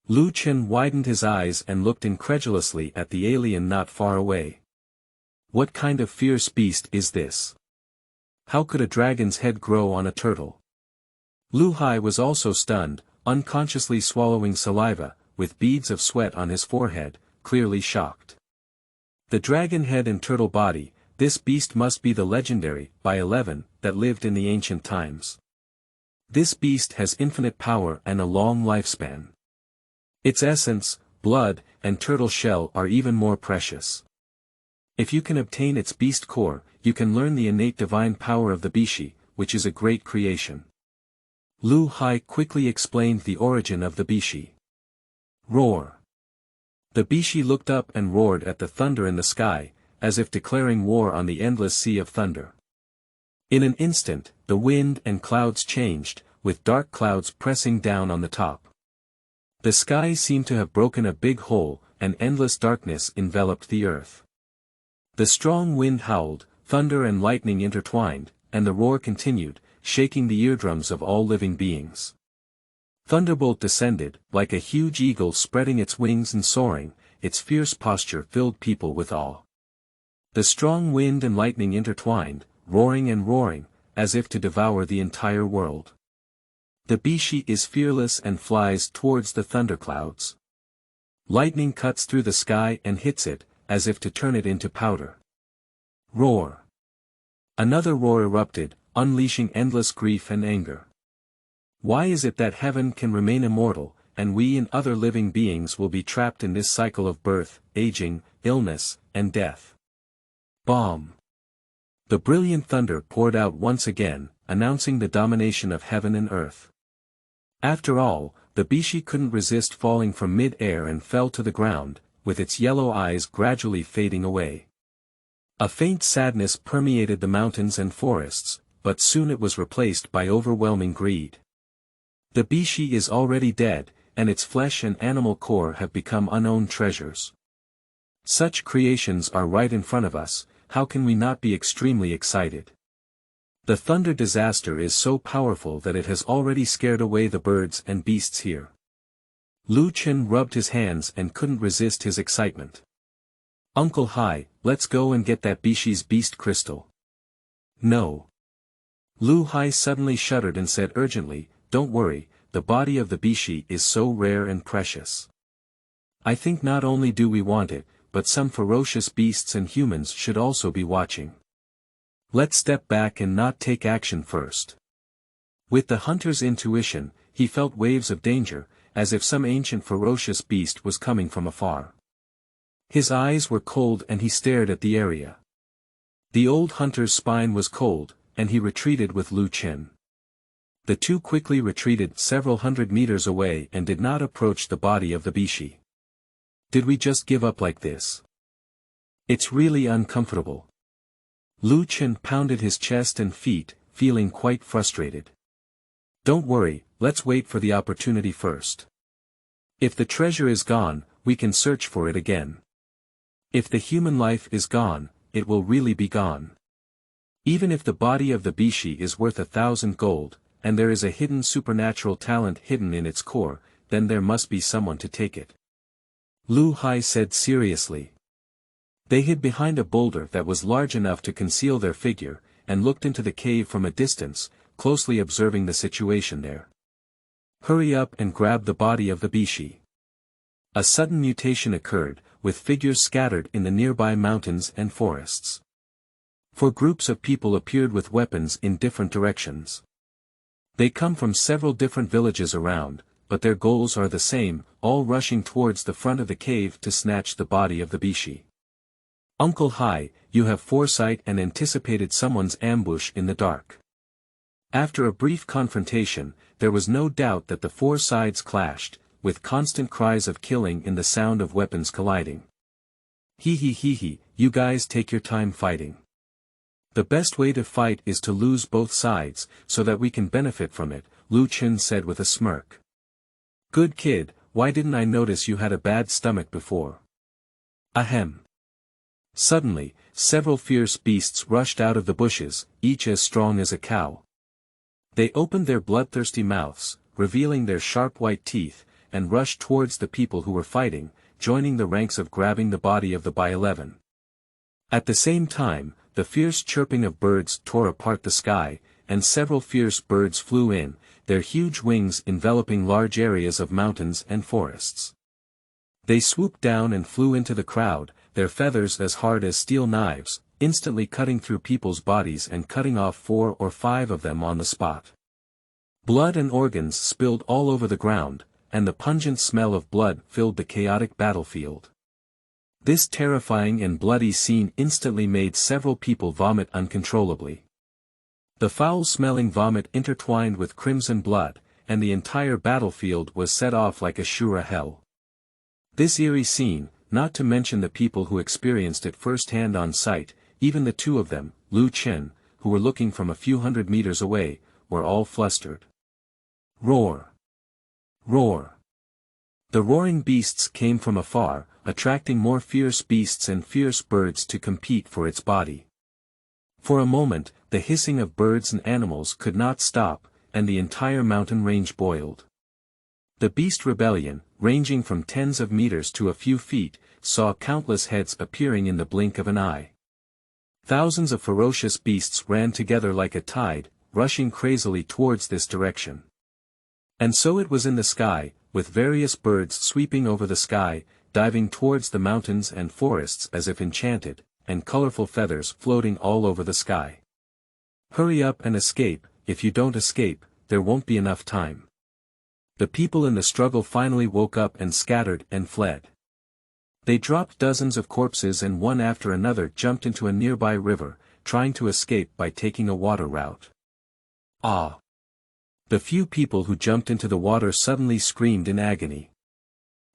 Lu Chen widened his eyes and looked incredulously at the alien not far away. What kind of fierce beast is this? How could a dragon's head grow on a turtle? Lu Hai was also stunned, unconsciously swallowing saliva, with beads of sweat on his forehead, clearly shocked. The dragon head and turtle body, this beast must be the legendary, by 11, that lived in the ancient times. This beast has infinite power and a long lifespan. Its essence, blood, and turtle shell are even more precious. If you can obtain its beast core, you can learn the innate divine power of the Bishi, which is a great creation. Lu Hai quickly explained the origin of the Bishi. Roar. The Bishi looked up and roared at the thunder in the sky, as if declaring war on the endless sea of thunder. In an instant, the wind and clouds changed, with dark clouds pressing down on the top. The sky seemed to have broken a big hole, and endless darkness enveloped the earth. The strong wind howled, thunder and lightning intertwined, and the roar continued, shaking the eardrums of all living beings. Thunderbolt descended, like a huge eagle spreading its wings and soaring, its fierce posture filled people with awe. The strong wind and lightning intertwined, roaring and roaring, as if to devour the entire world. The Bishi is fearless and flies towards the thunderclouds. Lightning cuts through the sky and hits it, as if to turn it into powder. Roar. Another roar erupted, unleashing endless grief and anger. Why is it that heaven can remain immortal, and we and other living beings will be trapped in this cycle of birth, aging, illness, and death? Bomb. The brilliant thunder poured out once again, announcing the domination of heaven and earth. After all, the Bishi couldn't resist falling from mid-air and fell to the ground, with its yellow eyes gradually fading away. A faint sadness permeated the mountains and forests, but soon it was replaced by overwhelming greed. The Bishi is already dead, and its flesh and animal core have become unowned treasures. Such creations are right in front of us, how can we not be extremely excited? The thunder disaster is so powerful that it has already scared away the birds and beasts here. Lu Chen rubbed his hands and couldn't resist his excitement. Uncle Hai, let's go and get that Bishi's beast crystal. No. Lu Hai suddenly shuddered and said urgently, don't worry, the body of the Bishi is so rare and precious. I think not only do we want it, but some ferocious beasts and humans should also be watching. Let's step back and not take action first. With the hunter's intuition, he felt waves of danger, as if some ancient ferocious beast was coming from afar. His eyes were cold and he stared at the area. The old hunter's spine was cold, and he retreated with Lu Chen. The two quickly retreated several hundred meters away and did not approach the body of the Bishi. Did we just give up like this? It's really uncomfortable. Lu Chen pounded his chest and feet, feeling quite frustrated. Don't worry, let's wait for the opportunity first. If the treasure is gone, we can search for it again. If the human life is gone, it will really be gone. Even if the body of the Bishi is worth 1,000 gold, and there is a hidden supernatural talent hidden in its core, then there must be someone to take it. Lu Hai said seriously. They hid behind a boulder that was large enough to conceal their figure, and looked into the cave from a distance, closely observing the situation there. Hurry up and grab the body of the bishi. A sudden mutation occurred, with figures scattered in the nearby mountains and forests. 4 groups of people appeared with weapons in different directions. They come from several different villages around, but their goals are the same, all rushing towards the front of the cave to snatch the body of the bishi. Uncle Hai, you have foresight and anticipated someone's ambush in the dark. After a brief confrontation, there was no doubt that the 4 sides clashed, with constant cries of killing and the sound of weapons colliding. Hee, you guys take your time fighting. The best way to fight is to lose both sides, so that we can benefit from it, Liwei said with a smirk. Good kid, why didn't I notice you had a bad stomach before? Ahem. Suddenly, several fierce beasts rushed out of the bushes, each as strong as a cow. They opened their bloodthirsty mouths, revealing their sharp white teeth, and rushed towards the people who were fighting, joining the ranks of grabbing the body of the by 11. At the same time, the fierce chirping of birds tore apart the sky, and several fierce birds flew in, their huge wings enveloping large areas of mountains and forests. They swooped down and flew into the crowd, their feathers as hard as steel knives, instantly cutting through people's bodies and cutting off 4 or 5 of them on the spot. Blood and organs spilled all over the ground, and the pungent smell of blood filled the chaotic battlefield. This terrifying and bloody scene instantly made several people vomit uncontrollably. The foul-smelling vomit intertwined with crimson blood, and the entire battlefield was set off like a Shura hell. This eerie scene, not to mention the people who experienced it firsthand on sight, even the 2 of them, Liwei, who were looking from a few hundred meters away, were all flustered. Roar! Roar! The roaring beasts came from afar, attracting more fierce beasts and fierce birds to compete for its body. For a moment, the hissing of birds and animals could not stop, and the entire mountain range boiled. The beast rebellion, ranging from tens of meters to a few feet, saw countless heads appearing in the blink of an eye. Thousands of ferocious beasts ran together like a tide, rushing crazily towards this direction. And so it was in the sky, with various birds sweeping over the sky, diving towards the mountains and forests as if enchanted, and colorful feathers floating all over the sky. Hurry up and escape, if you don't escape, there won't be enough time. The people in the struggle finally woke up and scattered and fled. They dropped dozens of corpses and one after another jumped into a nearby river, trying to escape by taking a water route. Ah! The few people who jumped into the water suddenly screamed in agony.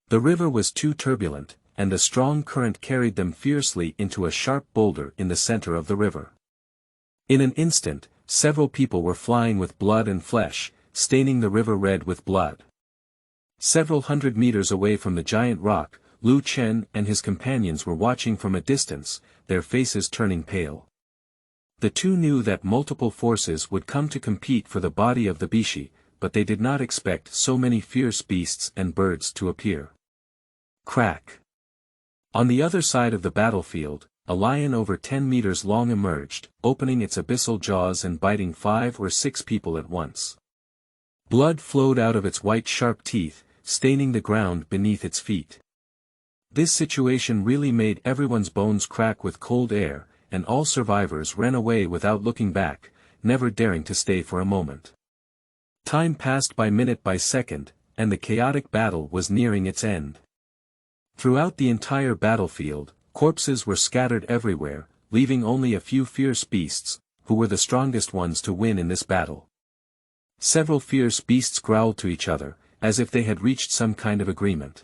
The river was too turbulent, and a strong current carried them fiercely into a sharp boulder in the center of the river. In an instant, several people were flying with blood and flesh, staining the river red with blood. Several hundred meters away from the giant rock, Liwei and his companions were watching from a distance, their faces turning pale. The 2 knew that multiple forces would come to compete for the body of the bishi, but they did not expect so many fierce beasts and birds to appear. Crack! On the other side of the battlefield, a lion over 10 meters long emerged, opening its abyssal jaws and biting 5 or 6 people at once. Blood flowed out of its white sharp teeth, staining the ground beneath its feet. This situation really made everyone's bones crack with cold air, and all survivors ran away without looking back, never daring to stay for a moment. Time passed by minute by second, and the chaotic battle was nearing its end. Throughout the entire battlefield, corpses were scattered everywhere, leaving only a few fierce beasts, who were the strongest ones to win in this battle. Several fierce beasts growled to each other, as if they had reached some kind of agreement.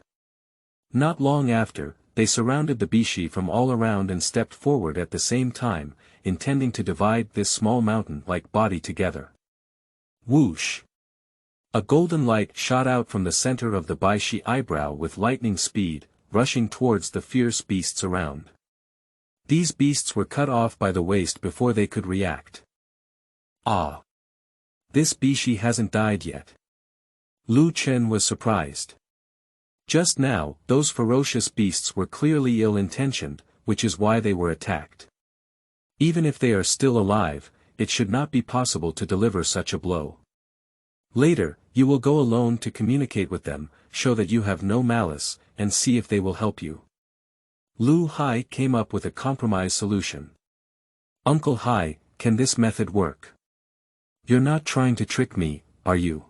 Not long after, they surrounded the bishi from all around and stepped forward at the same time, intending to divide this small mountain-like body together. Whoosh! A golden light shot out from the center of the bishi eyebrow with lightning speed, rushing towards the fierce beasts around. These beasts were cut off by the waist before they could react. Ah! This bishi hasn't died yet. Liwei was surprised. Just now, those ferocious beasts were clearly ill-intentioned, which is why they were attacked. Even if they are still alive, it should not be possible to deliver such a blow. Later, you will go alone to communicate with them, show that you have no malice, and see if they will help you. Lu Hai came up with a compromise solution. Uncle Hai, can this method work? You're not trying to trick me, are you?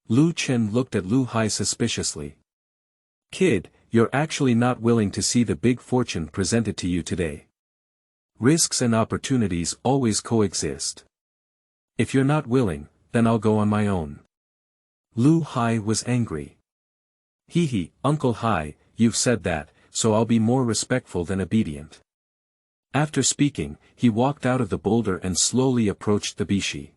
Lu Chen looked at Lu Hai suspiciously. Kid, you're actually not willing to see the big fortune presented to you today. Risks and opportunities always coexist. If you're not willing, then I'll go on my own. Lu Hai was angry. Hee, Uncle Hai, you've said that, so I'll be more respectful than obedient. After speaking, he walked out of the boulder and slowly approached the Bishi.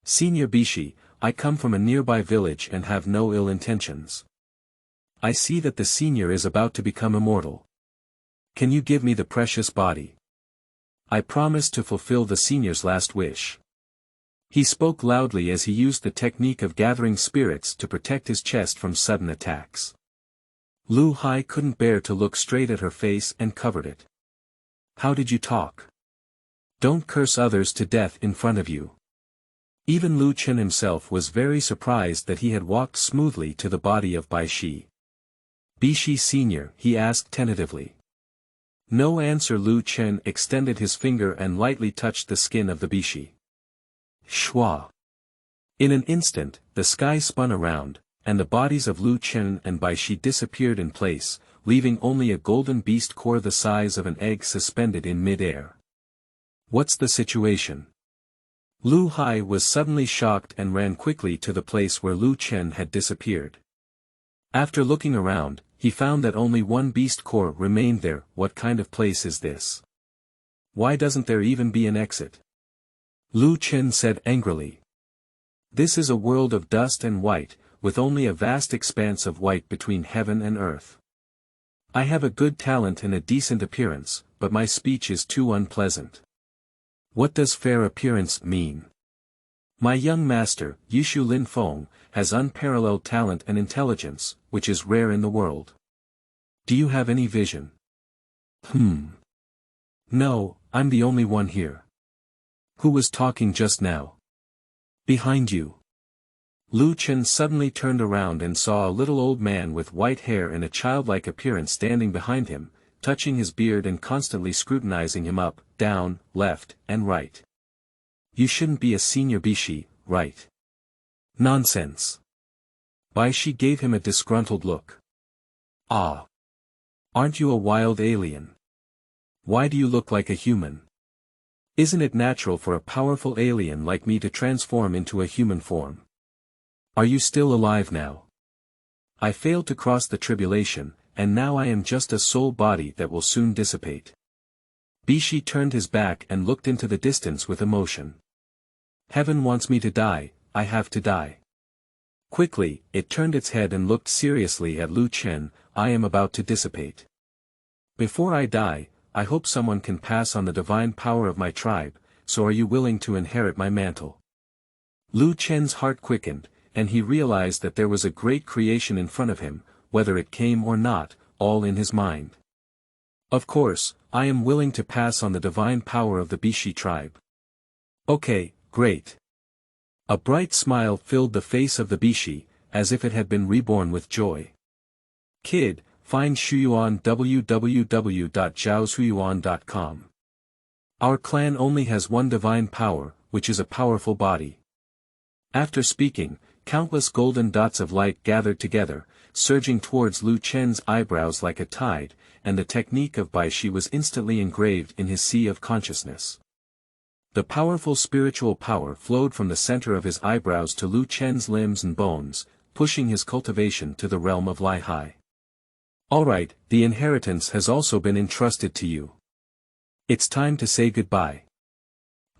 Senior Bishi, I come from a nearby village and have no ill intentions. I see that the senior is about to become immortal. Can you give me the precious body? I promise to fulfill the senior's last wish. He spoke loudly as he used the technique of gathering spirits to protect his chest from sudden attacks. Lu Hai couldn't bear to look straight at her face and covered it. How did you talk? Don't curse others to death in front of you. Even Lu Chen himself was very surprised that he had walked smoothly to the body of Bai Shi. Bishi Senior, he asked tentatively. No answer. Lu Chen extended his finger and lightly touched the skin of the Bishi. Shua. In an instant, the sky spun around, and the bodies of Lu Chen and Bai Shi disappeared in place, leaving only a golden beast core the size of an egg suspended in mid-air. What's the situation? Lu Hai was suddenly shocked and ran quickly to the place where Lu Chen had disappeared. After looking around, he found that only one beast core remained there. What kind of place is this? Why doesn't there even be an exit? Lu Chen said angrily. This is a world of dust and white, with only a vast expanse of white between heaven and earth. I have a good talent and a decent appearance, but my speech is too unpleasant. What does fair appearance mean? My young master, Yushu Lin Feng, has unparalleled talent and intelligence, which is rare in the world. Do you have any vision? No, I'm the only one here. Who was talking just now? Behind you. Lu Chen suddenly turned around and saw a little old man with white hair and a childlike appearance standing behind him, touching his beard and constantly scrutinizing him up, down, left, and right. You shouldn't be a senior Bishi, right? Nonsense. Bai Shi gave him a disgruntled look. Ah. Aren't you a wild alien? Why do you look like a human? Isn't it natural for a powerful alien like me to transform into a human form? Are you still alive now? I failed to cross the tribulation, and now I am just a soul body that will soon dissipate. Bishi turned his back and looked into the distance with emotion. Heaven wants me to die, I have to die. Quickly, it turned its head and looked seriously at Lu Chen. I am about to dissipate. Before I die, I hope someone can pass on the divine power of my tribe, so are you willing to inherit my mantle? Lu Chen's heart quickened, and he realized that there was a great creation in front of him, whether it came or not, all in his mind. Of course, I am willing to pass on the divine power of the Bishi tribe. Okay, great. A bright smile filled the face of the Bishi, as if it had been reborn with joy. Kid, find Shuyuan www.zhaoshuyuan.com. Our clan only has one divine power, which is a powerful body. After speaking, countless golden dots of light gathered together, surging towards Lu Chen's eyebrows like a tide, and the technique of Bai Shi was instantly engraved in his sea of consciousness. The powerful spiritual power flowed from the center of his eyebrows to Lu Chen's limbs and bones, pushing his cultivation to the realm of Li Hai. Alright, the inheritance has also been entrusted to you. It's time to say goodbye.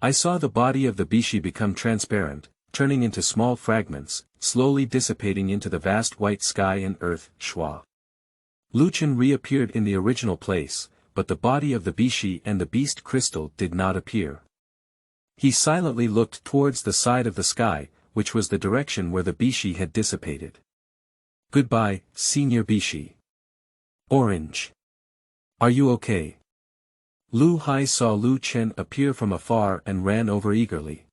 I saw the body of the Bishi become transparent, turning into small fragments, slowly dissipating into the vast white sky and earth. Shua. Lu Chen reappeared in the original place, but the body of the Bishi and the beast crystal did not appear. He silently looked towards the side of the sky, which was the direction where the Bishi had dissipated. Goodbye, Senior Bishi. Orange. Are you okay? Lu Hai saw Lu Chen appear from afar and ran over eagerly.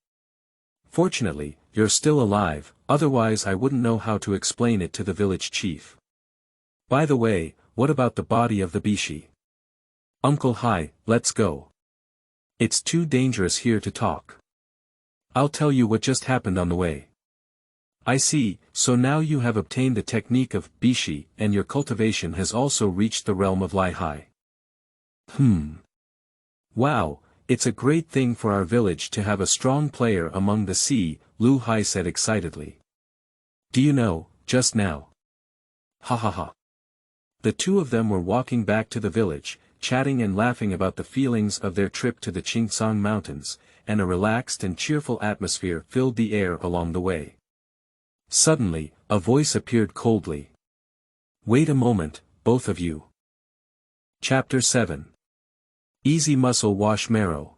Fortunately, you're still alive, otherwise I wouldn't know how to explain it to the village chief. By the way, what about the body of the Bishi? Uncle Hai, let's go. It's too dangerous here to talk. I'll tell you what just happened on the way. I see, so now you have obtained the technique of Bishi and your cultivation has also reached the realm of Lai Hai. Wow, it's a great thing for our village to have a strong player among the sea, Lu Hai said excitedly. Do you know, just now? Ha ha ha. The two of them were walking back to the village, chatting and laughing about the feelings of their trip to the Qingcang mountains, and a relaxed and cheerful atmosphere filled the air along the way. Suddenly, a voice appeared coldly. Wait a moment, both of you. Chapter 7. Easy Muscle Wash Marrow.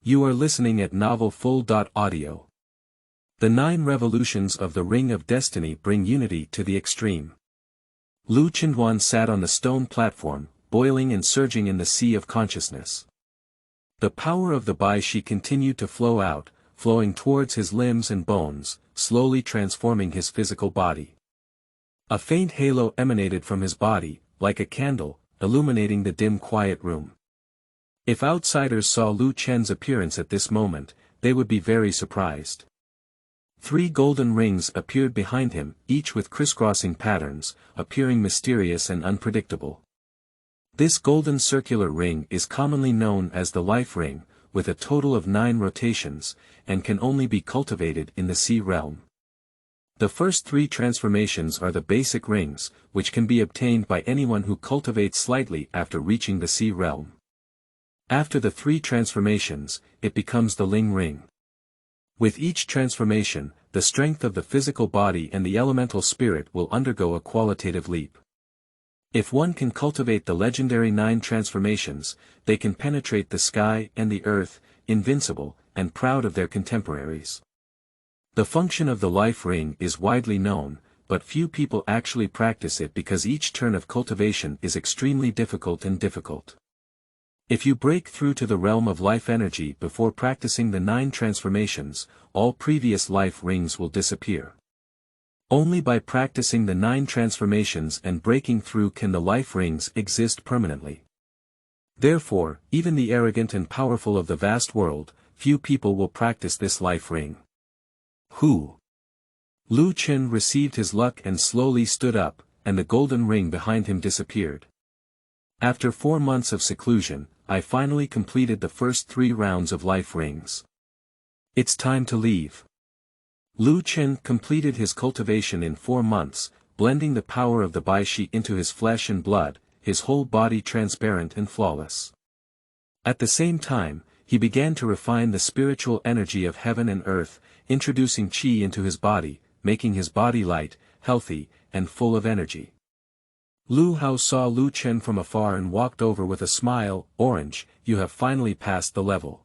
You are listening at novelfull.audio. The 9 revolutions of the Ring of Destiny bring unity to the extreme. Lu Qingjun sat on the stone platform, boiling and surging in the sea of consciousness. The power of the Bai Shi continued to flow out, flowing towards his limbs and bones, slowly transforming his physical body. A faint halo emanated from his body, like a candle, illuminating the dim quiet room. If outsiders saw Lu Chen's appearance at this moment, they would be very surprised. 3 golden rings appeared behind him, each with crisscrossing patterns, appearing mysterious and unpredictable. This golden circular ring is commonly known as the life ring, with a total of 9 rotations, and can only be cultivated in the sea realm. The first 3 transformations are the basic rings, which can be obtained by anyone who cultivates slightly after reaching the sea realm. After the 3 transformations, it becomes the Ling ring. With each transformation, the strength of the physical body and the elemental spirit will undergo a qualitative leap. If one can cultivate the legendary 9 transformations, they can penetrate the sky and the earth, invincible, and proud of their contemporaries. The function of the life ring is widely known, but few people actually practice it because each turn of cultivation is extremely difficult. If you break through to the realm of life energy before practicing the 9 transformations, all previous life rings will disappear. Only by practicing the 9 transformations and breaking through can the life rings exist permanently. Therefore, even the arrogant and powerful of the vast world, few people will practice this life ring. Who? Lu Chen received his luck and slowly stood up, and the golden ring behind him disappeared. After 4 months of seclusion, I finally completed the first 3 rounds of life rings. It's time to leave. Lu Chen completed his cultivation in 4 months, blending the power of the Bai Shi into his flesh and blood, his whole body transparent and flawless. At the same time, he began to refine the spiritual energy of heaven and earth, introducing qi into his body, making his body light, healthy, and full of energy. Lu Hao saw Lu Chen from afar and walked over with a smile. Orange, you have finally passed the level.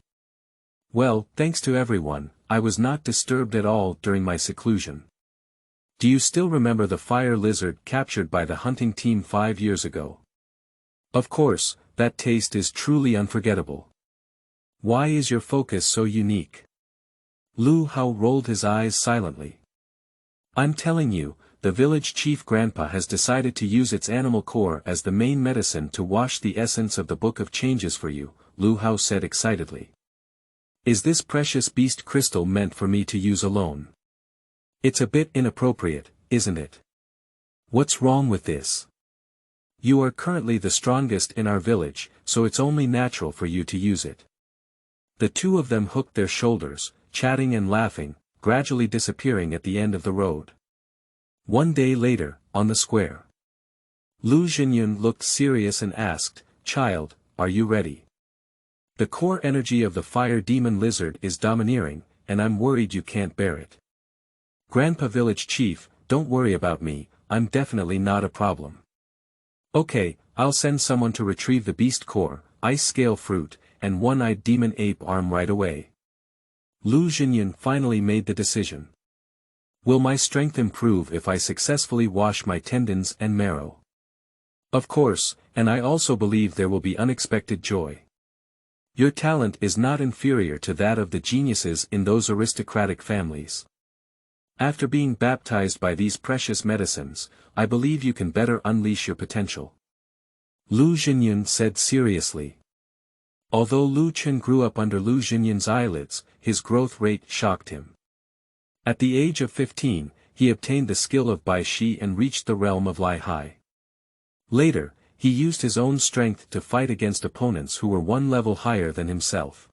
Well, thanks to everyone, I was not disturbed at all during my seclusion. Do you still remember the fire lizard captured by the hunting team 5 years ago? Of course, that taste is truly unforgettable. Why is your focus so unique? Lu Hao rolled his eyes silently. I'm telling you, the village chief grandpa has decided to use its animal core as the main medicine to wash the essence of the Book of Changes for you, Lu Hao said excitedly. Is this precious beast crystal meant for me to use alone? It's a bit inappropriate, isn't it? What's wrong with this? You are currently the strongest in our village, so it's only natural for you to use it. The two of them hooked their shoulders, chatting and laughing, gradually disappearing at the end of the road. 1 day later, on the square. Lu Xingyun looked serious and asked, Child, are you ready? The core energy of the fire demon lizard is domineering, and I'm worried you can't bear it. Grandpa Village Chief, don't worry about me, I'm definitely not a problem. Okay, I'll send someone to retrieve the beast core, ice scale fruit, and one-eyed demon ape arm right away. Lu Xingyun finally made the decision. Will my strength improve if I successfully wash my tendons and marrow? Of course, and I also believe there will be unexpected joy. Your talent is not inferior to that of the geniuses in those aristocratic families. After being baptized by these precious medicines, I believe you can better unleash your potential. Lu Xinyan said seriously. Although Lu Chen grew up under Lu Xinyan's eyelids, his growth rate shocked him. At the age of 15, he obtained the skill of Bai Shi and reached the realm of Lai Hai. Later, he used his own strength to fight against opponents who were one level higher than himself.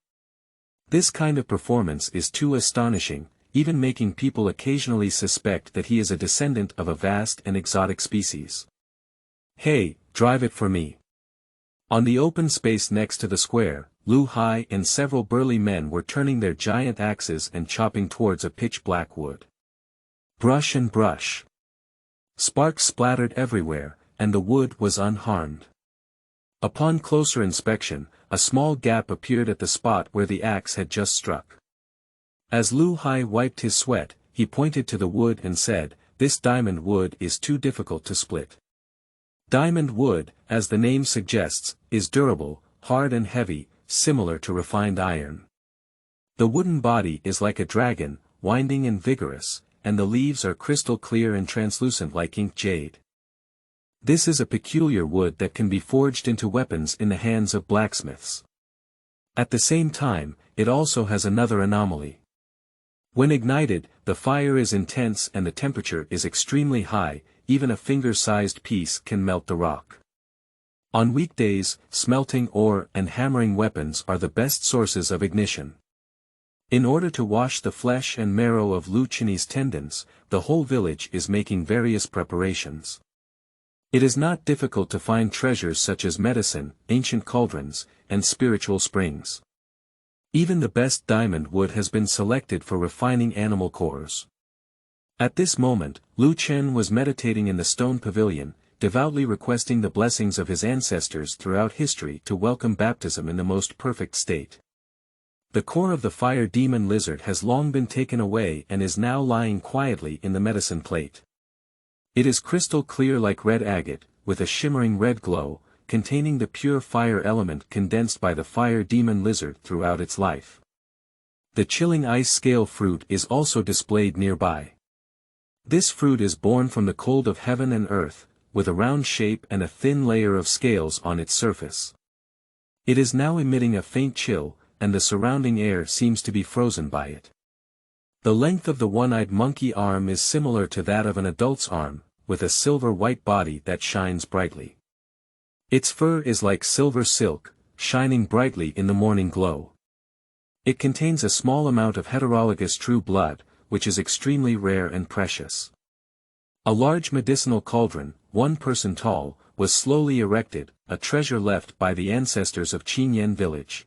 This kind of performance is too astonishing, even making people occasionally suspect that he is a descendant of a vast and exotic species. Hey, drive it for me. On the open space next to the square, Lu Hai and several burly men were turning their giant axes and chopping towards a pitch-black wood. Brush and brush. Sparks splattered everywhere, and the wood was unharmed. Upon closer inspection, a small gap appeared at the spot where the axe had just struck. As Lu Hai wiped his sweat, he pointed to the wood and said, "This diamond wood is too difficult to split." Diamond wood, as the name suggests, is durable, hard and heavy, similar to refined iron. The wooden body is like a dragon, winding and vigorous, and the leaves are crystal clear and translucent like ink jade. This is a peculiar wood that can be forged into weapons in the hands of blacksmiths. At the same time, it also has another anomaly. When ignited, the fire is intense and the temperature is extremely high, even a finger-sized piece can melt the rock. On weekdays, smelting ore and hammering weapons are the best sources of ignition. In order to wash the flesh and marrow of Lu Chen's tendons, the whole village is making various preparations. It is not difficult to find treasures such as medicine, ancient cauldrons, and spiritual springs. Even the best diamond wood has been selected for refining animal cores. At this moment, Lu Chen was meditating in the stone pavilion, devoutly requesting the blessings of his ancestors throughout history to welcome baptism in the most perfect state. The core of the fire demon lizard has long been taken away and is now lying quietly in the medicine plate. It is crystal clear like red agate, with a shimmering red glow, containing the pure fire element condensed by the fire demon lizard throughout its life. The chilling ice scale fruit is also displayed nearby. This fruit is born from the cold of heaven and earth, with a round shape and a thin layer of scales on its surface. It is now emitting a faint chill, and the surrounding air seems to be frozen by it. The length of the one-eyed monkey arm is similar to that of an adult's arm, with a silver-white body that shines brightly. Its fur is like silver silk, shining brightly in the morning glow. It contains a small amount of heterologous true blood, which is extremely rare and precious. A large medicinal cauldron, 1 person tall, was slowly erected, a treasure left by the ancestors of Qingyan village.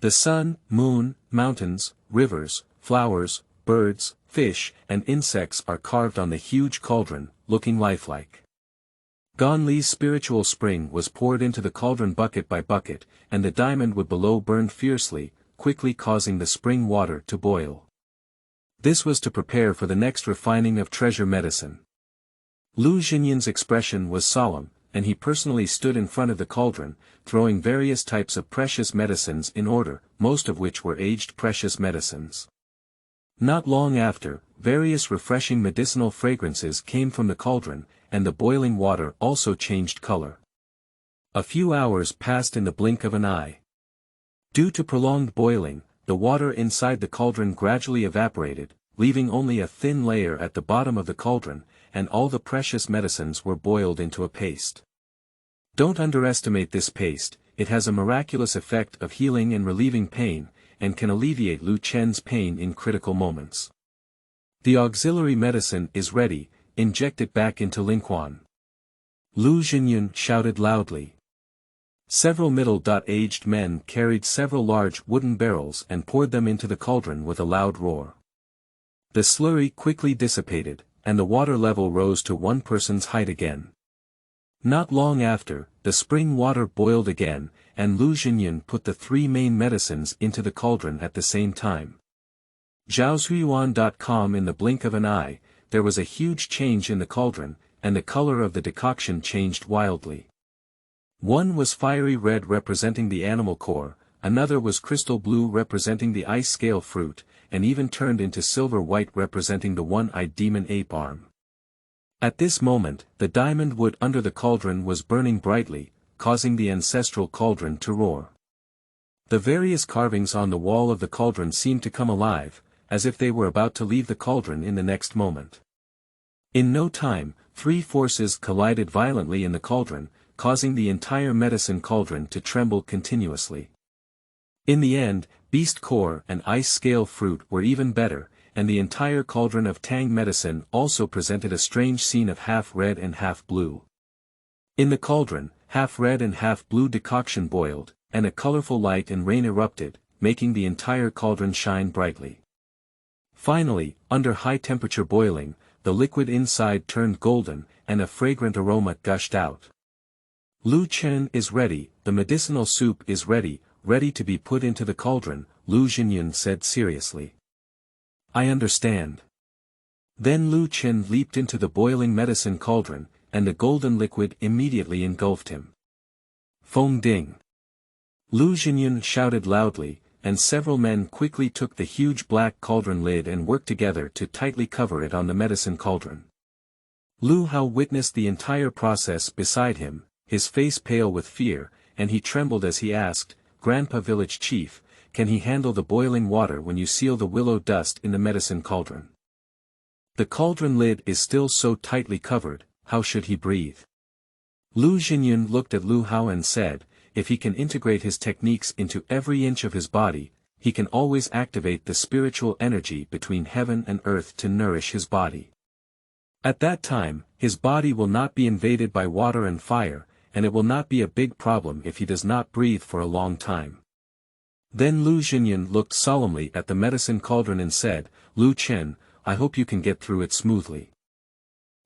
The sun, moon, mountains, rivers, flowers, birds, fish, and insects are carved on the huge cauldron, looking lifelike. Ganli's spiritual spring was poured into the cauldron bucket by bucket, and the diamond wood below burned fiercely, quickly causing the spring water to boil. This was to prepare for the next refining of treasure medicine. Lu Xinyan's expression was solemn, and he personally stood in front of the cauldron, throwing various types of precious medicines in order, most of which were aged precious medicines. Not long after, various refreshing medicinal fragrances came from the cauldron, and the boiling water also changed color. A few hours passed in the blink of an eye. Due to prolonged boiling, the water inside the cauldron gradually evaporated, leaving only a thin layer at the bottom of the cauldron, and all the precious medicines were boiled into a paste. Don't underestimate this paste, it has a miraculous effect of healing and relieving pain, and can alleviate Lu Chen's pain in critical moments. The auxiliary medicine is ready, inject it back into Lingxian. Lu Xinyan shouted loudly. Several middle-aged men carried several large wooden barrels and poured them into the cauldron with a loud roar. The slurry quickly dissipated, and the water level rose to 1 person's height again. Not long after, the spring water boiled again, and Lu Xinyan put the 3 main medicines into the cauldron at the same time. Zhaozuiyuan.com. In the blink of an eye, there was a huge change in the cauldron, and the color of the decoction changed wildly. One was fiery red representing the animal core, another was crystal blue representing the ice scale fruit, and even turned into silver white representing the one-eyed demon ape arm. At this moment, the diamond wood under the cauldron was burning brightly, causing the ancestral cauldron to roar. The various carvings on the wall of the cauldron seemed to come alive, as if they were about to leave the cauldron in the next moment. In no time, three forces collided violently in the cauldron, causing the entire medicine cauldron to tremble continuously. In the end, beast core and ice scale fruit were even better, and the entire cauldron of Tang medicine also presented a strange scene of half red and half blue. In the cauldron, half red and half blue decoction boiled, and a colorful light and rain erupted, making the entire cauldron shine brightly. Finally, under high temperature boiling, the liquid inside turned golden, and a fragrant aroma gushed out. Qingchen is ready, the medicinal soup is ready to be put into the cauldron, Qingcang said seriously. I understand. Then Qingchen leaped into the boiling medicine cauldron, and the golden liquid immediately engulfed him. Feng ding! Qingcang shouted loudly, and several men quickly took the huge black cauldron lid and worked together to tightly cover it on the medicine cauldron. Lu Hao witnessed the entire process beside him, his face pale with fear, and he trembled as he asked, Grandpa Village Chief, can he handle the boiling water when you seal the willow dust in the medicine cauldron? The cauldron lid is still so tightly covered, how should he breathe? Qingcang looked at Lu Hao and said, if he can integrate his techniques into every inch of his body, he can always activate the spiritual energy between heaven and earth to nourish his body. At that time, his body will not be invaded by water and fire, and it will not be a big problem if he does not breathe for a long time. Then Qingcang looked solemnly at the medicine cauldron and said, Qingchen, I hope you can get through it smoothly.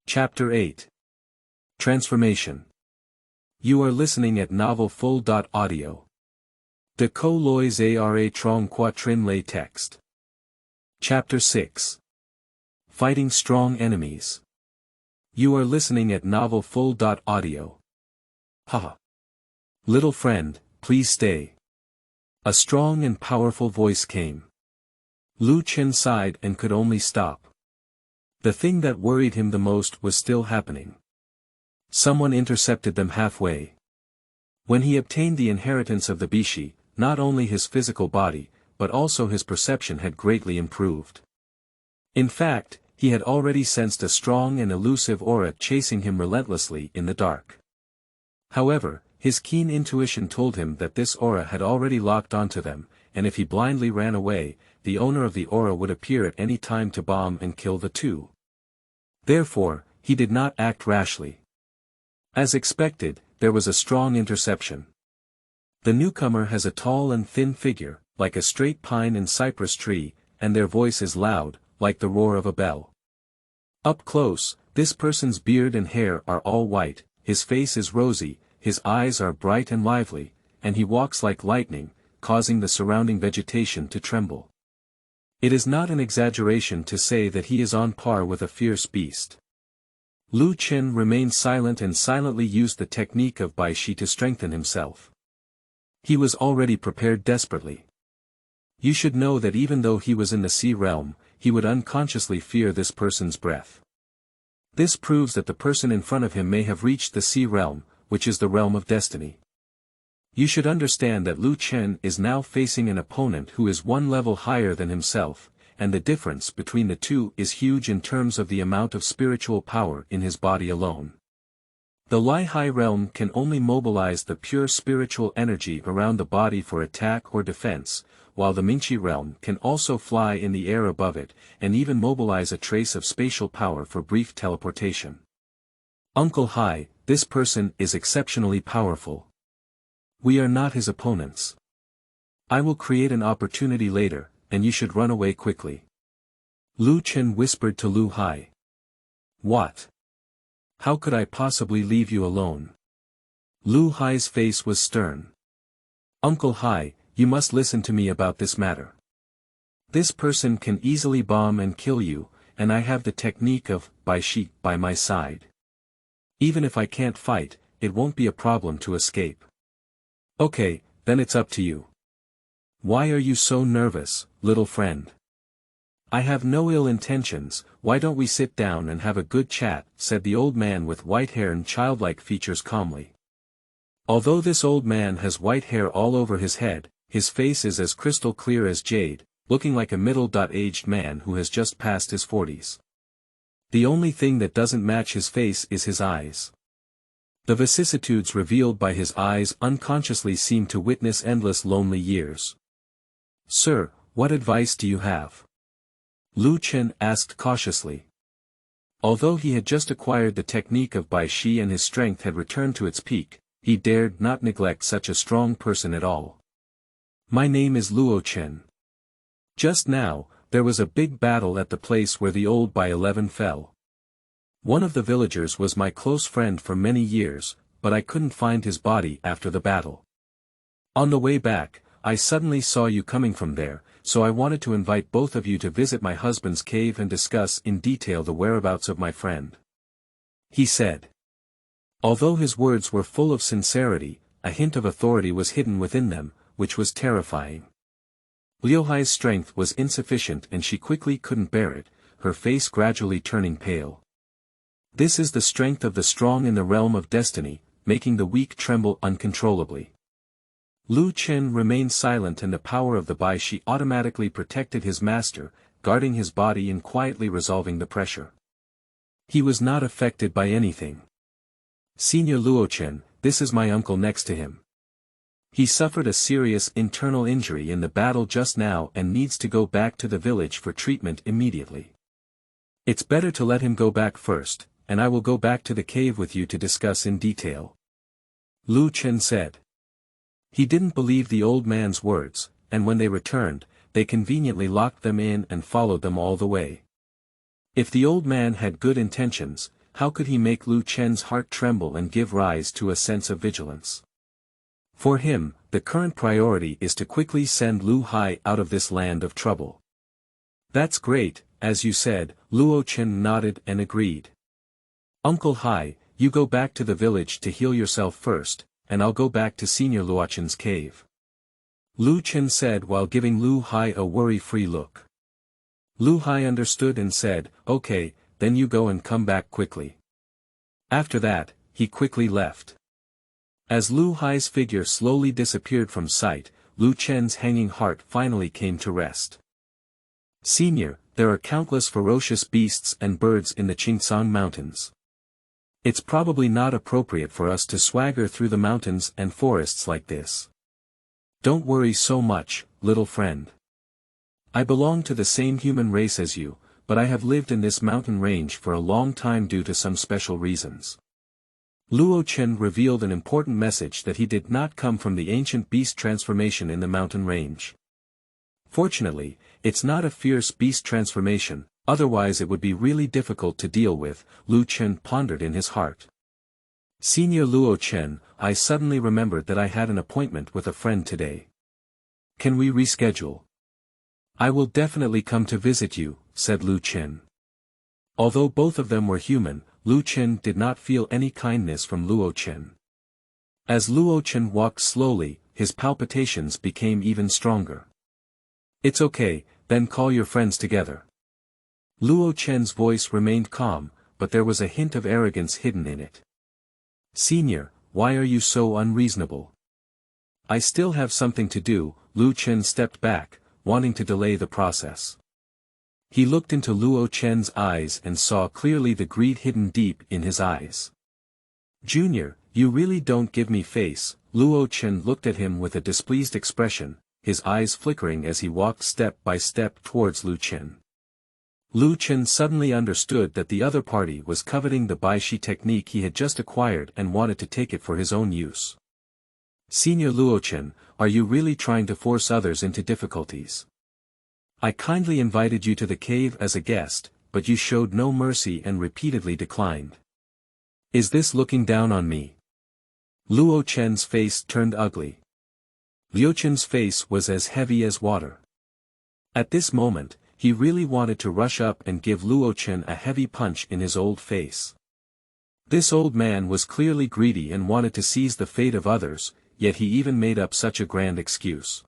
Chapter 8. Transformation. You are listening at Novel Full.audio. De Co Lois Ara Trong Quatrin Lay Text. Chapter 6. Fighting Strong Enemies. You are listening at Novel Full.audio. Haha. Little friend, please stay. A strong and powerful voice came. Qingchen sighed and could only stop. The thing that worried him the most was still happening. Someone intercepted them halfway. When he obtained the inheritance of the Bishi, not only his physical body, but also his perception had greatly improved. In fact, he had already sensed a strong and elusive aura chasing him relentlessly in the dark. However, his keen intuition told him that this aura had already locked onto them, and if he blindly ran away, the owner of the aura would appear at any time to bomb and kill the two. Therefore, he did not act rashly. As expected, there was a strong interception. The newcomer has a tall and thin figure, like a straight pine and cypress tree, and their voice is loud, like the roar of a bell. Up close, this person's beard and hair are all white, his face is rosy, his eyes are bright and lively, and he walks like lightning, causing the surrounding vegetation to tremble. It is not an exaggeration to say that he is on par with a fierce beast. Qingchen remained silent and silently used the technique of Baishi to strengthen himself. He was already prepared desperately. You should know that even though he was in the sea realm, he would unconsciously fear this person's breath. This proves that the person in front of him may have reached the sea realm, which is the realm of destiny. You should understand that Qingchen is now facing an opponent who is one level higher than himself, and the difference between the two is huge in terms of the amount of spiritual power in his body alone. The Liwei realm can only mobilize the pure spiritual energy around the body for attack or defense, while the Mingxi realm can also fly in the air above it, and even mobilize a trace of spatial power for brief teleportation. Uncle Hai, this person is exceptionally powerful. We are not his opponents. I will create an opportunity later, and you should run away quickly. Qingchen whispered to Lu Hai. What? How could I possibly leave you alone? Lu Hai's face was stern. Uncle Hai, you must listen to me about this matter. This person can easily bomb and kill you, and I have the technique of Baishi by my side. Even if I can't fight, it won't be a problem to escape. Okay, then it's up to you. Why are you so nervous, little friend? I have no ill intentions, why don't we sit down and have a good chat, said the old man with white hair and childlike features calmly. Although this old man has white hair all over his head, his face is as crystal clear as jade, looking like a middle-aged man who has just passed his 40s. The only thing that doesn't match his face is his eyes. The vicissitudes revealed by his eyes unconsciously seem to witness endless lonely years. Sir, what advice do you have? Qingchen asked cautiously. Although he had just acquired the technique of Bai Shi and his strength had returned to its peak, he dared not neglect such a strong person at all. My name is Qingchen. Just now, there was a big battle at the place where the old Bai 11 fell. One of the villagers was my close friend for many years, but I couldn't find his body after the battle. On the way back, I suddenly saw you coming from there, so I wanted to invite both of you to visit my husband's cave and discuss in detail the whereabouts of my friend. He said. Although his words were full of sincerity, a hint of authority was hidden within them, which was terrifying. Liuhai's strength was insufficient and she quickly couldn't bear it, her face gradually turning pale. This is the strength of the strong in the realm of destiny, making the weak tremble uncontrollably. Qingchen remained silent and the power of the Bai Shi automatically protected his master, guarding his body and quietly resolving the pressure. He was not affected by anything. Senior Qingchen, this is my uncle next to him. He suffered a serious internal injury in the battle just now and needs to go back to the village for treatment immediately. It's better to let him go back first, and I will go back to the cave with you to discuss in detail. Qingchen said. He didn't believe the old man's words, and when they returned, they conveniently locked them in and followed them all the way. If the old man had good intentions, how could he make Qingchen's heart tremble and give rise to a sense of vigilance? For him, the current priority is to quickly send Lu Hai out of this land of trouble. That's great, as you said, Qingchen nodded and agreed. Uncle Hai, you go back to the village to heal yourself first, and I'll go back to Senior Luochen's cave. Qingchen said while giving Lu Hai a worry-free look. Lu Hai understood and said, okay, then you go and come back quickly. After that, he quickly left. As Lu Hai's figure slowly disappeared from sight, Qingchen's hanging heart finally came to rest. Senior, there are countless ferocious beasts and birds in the Qingcang mountains. It's probably not appropriate for us to swagger through the mountains and forests like this. Don't worry so much, little friend. I belong to the same human race as you, but I have lived in this mountain range for a long time due to some special reasons. Qingchen revealed an important message that he did not come from the ancient beast transformation in the mountain range. Fortunately, it's not a fierce beast transformation, otherwise it would be really difficult to deal with, Qingchen pondered in his heart. Senior Qingchen, I suddenly remembered that I had an appointment with a friend today. Can we reschedule? I will definitely come to visit you, said Qingchen. Although both of them were human, Qingchen did not feel any kindness from Qingchen. As Qingchen walked slowly, his palpitations became even stronger. It's okay, then call your friends together. Qingchen's voice remained calm, but there was a hint of arrogance hidden in it. Senior, why are you so unreasonable? I still have something to do, Qingchen stepped back, wanting to delay the process. He looked into Qingchen's eyes and saw clearly the greed hidden deep in his eyes. Junior, you really don't give me face, Qingchen looked at him with a displeased expression, his eyes flickering as he walked step by step towards Qingchen. Qingchen suddenly understood that the other party was coveting the Bai Shi technique he had just acquired and wanted to take it for his own use. Senior Qingchen, are you really trying to force others into difficulties? I kindly invited you to the cave as a guest, but you showed no mercy and repeatedly declined. Is this looking down on me? Qingchen's face turned ugly. Qingchen's face was as heavy as water. At this moment, he really wanted to rush up and give Qingchen a heavy punch in his old face. This old man was clearly greedy and wanted to seize the fate of others, yet he even made up such a grand excuse.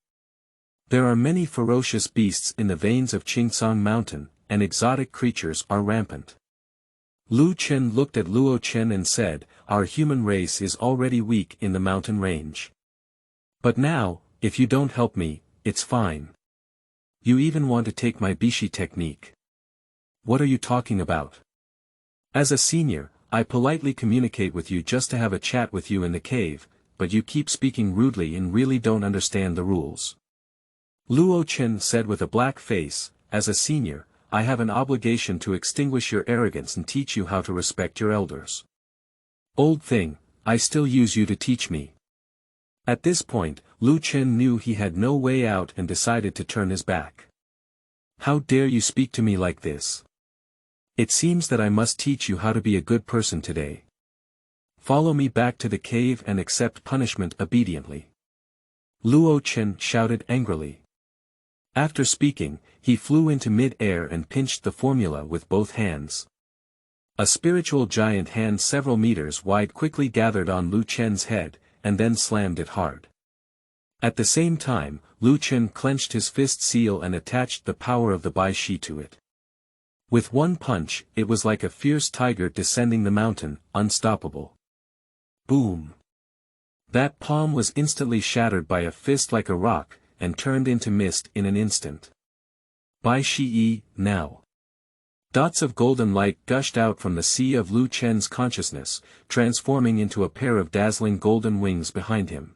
There are many ferocious beasts in the veins of Qingcang mountain, and exotic creatures are rampant. Lu Chen looked at Luo Chen and said, our human race is already weak in the mountain range. But now, if you don't help me, it's fine. You even want to take my Bishi technique. What are you talking about? As a senior, I politely communicate with you just to have a chat with you in the cave, but you keep speaking rudely and really don't understand the rules. Luo Chen said with a black face, as a senior, I have an obligation to extinguish your arrogance and teach you how to respect your elders. Old thing, I still use you to teach me. At this point, Lu Chen knew he had no way out and decided to turn his back. How dare you speak to me like this? It seems that I must teach you how to be a good person today. Follow me back to the cave and accept punishment obediently. Luo Chen shouted angrily. After speaking, he flew into mid-air and pinched the formula with both hands. A spiritual giant hand several meters wide quickly gathered on Lu Chen's head, and then slammed it hard. At the same time, Lu Chen clenched his fist seal and attached the power of the Bai Shi to it. With one punch, it was like a fierce tiger descending the mountain, unstoppable. Boom! That palm was instantly shattered by a fist like a rock, and turned into mist in an instant. Bai Shi, now. Dots of golden light gushed out from the sea of Lu Chen's consciousness, transforming into a pair of dazzling golden wings behind him.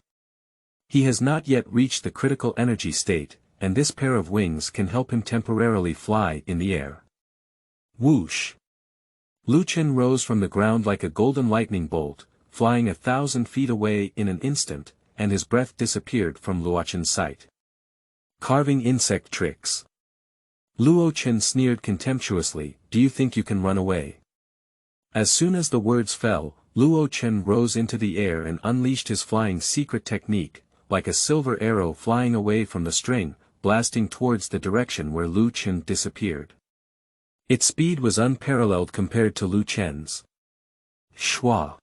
He has not yet reached the critical energy state, and this pair of wings can help him temporarily fly in the air. Whoosh! Lu Chen rose from the ground like a golden lightning bolt, flying 1,000 feet away in an instant, and his breath disappeared from Luo Chen's sight. Carving insect tricks. Luo Chen sneered contemptuously, do you think you can run away? As soon as the words fell, Luo Chen rose into the air and unleashed his flying secret technique, like a silver arrow flying away from the string, blasting towards the direction where Lu Chen disappeared. Its speed was unparalleled compared to Lu Chen's. Shua!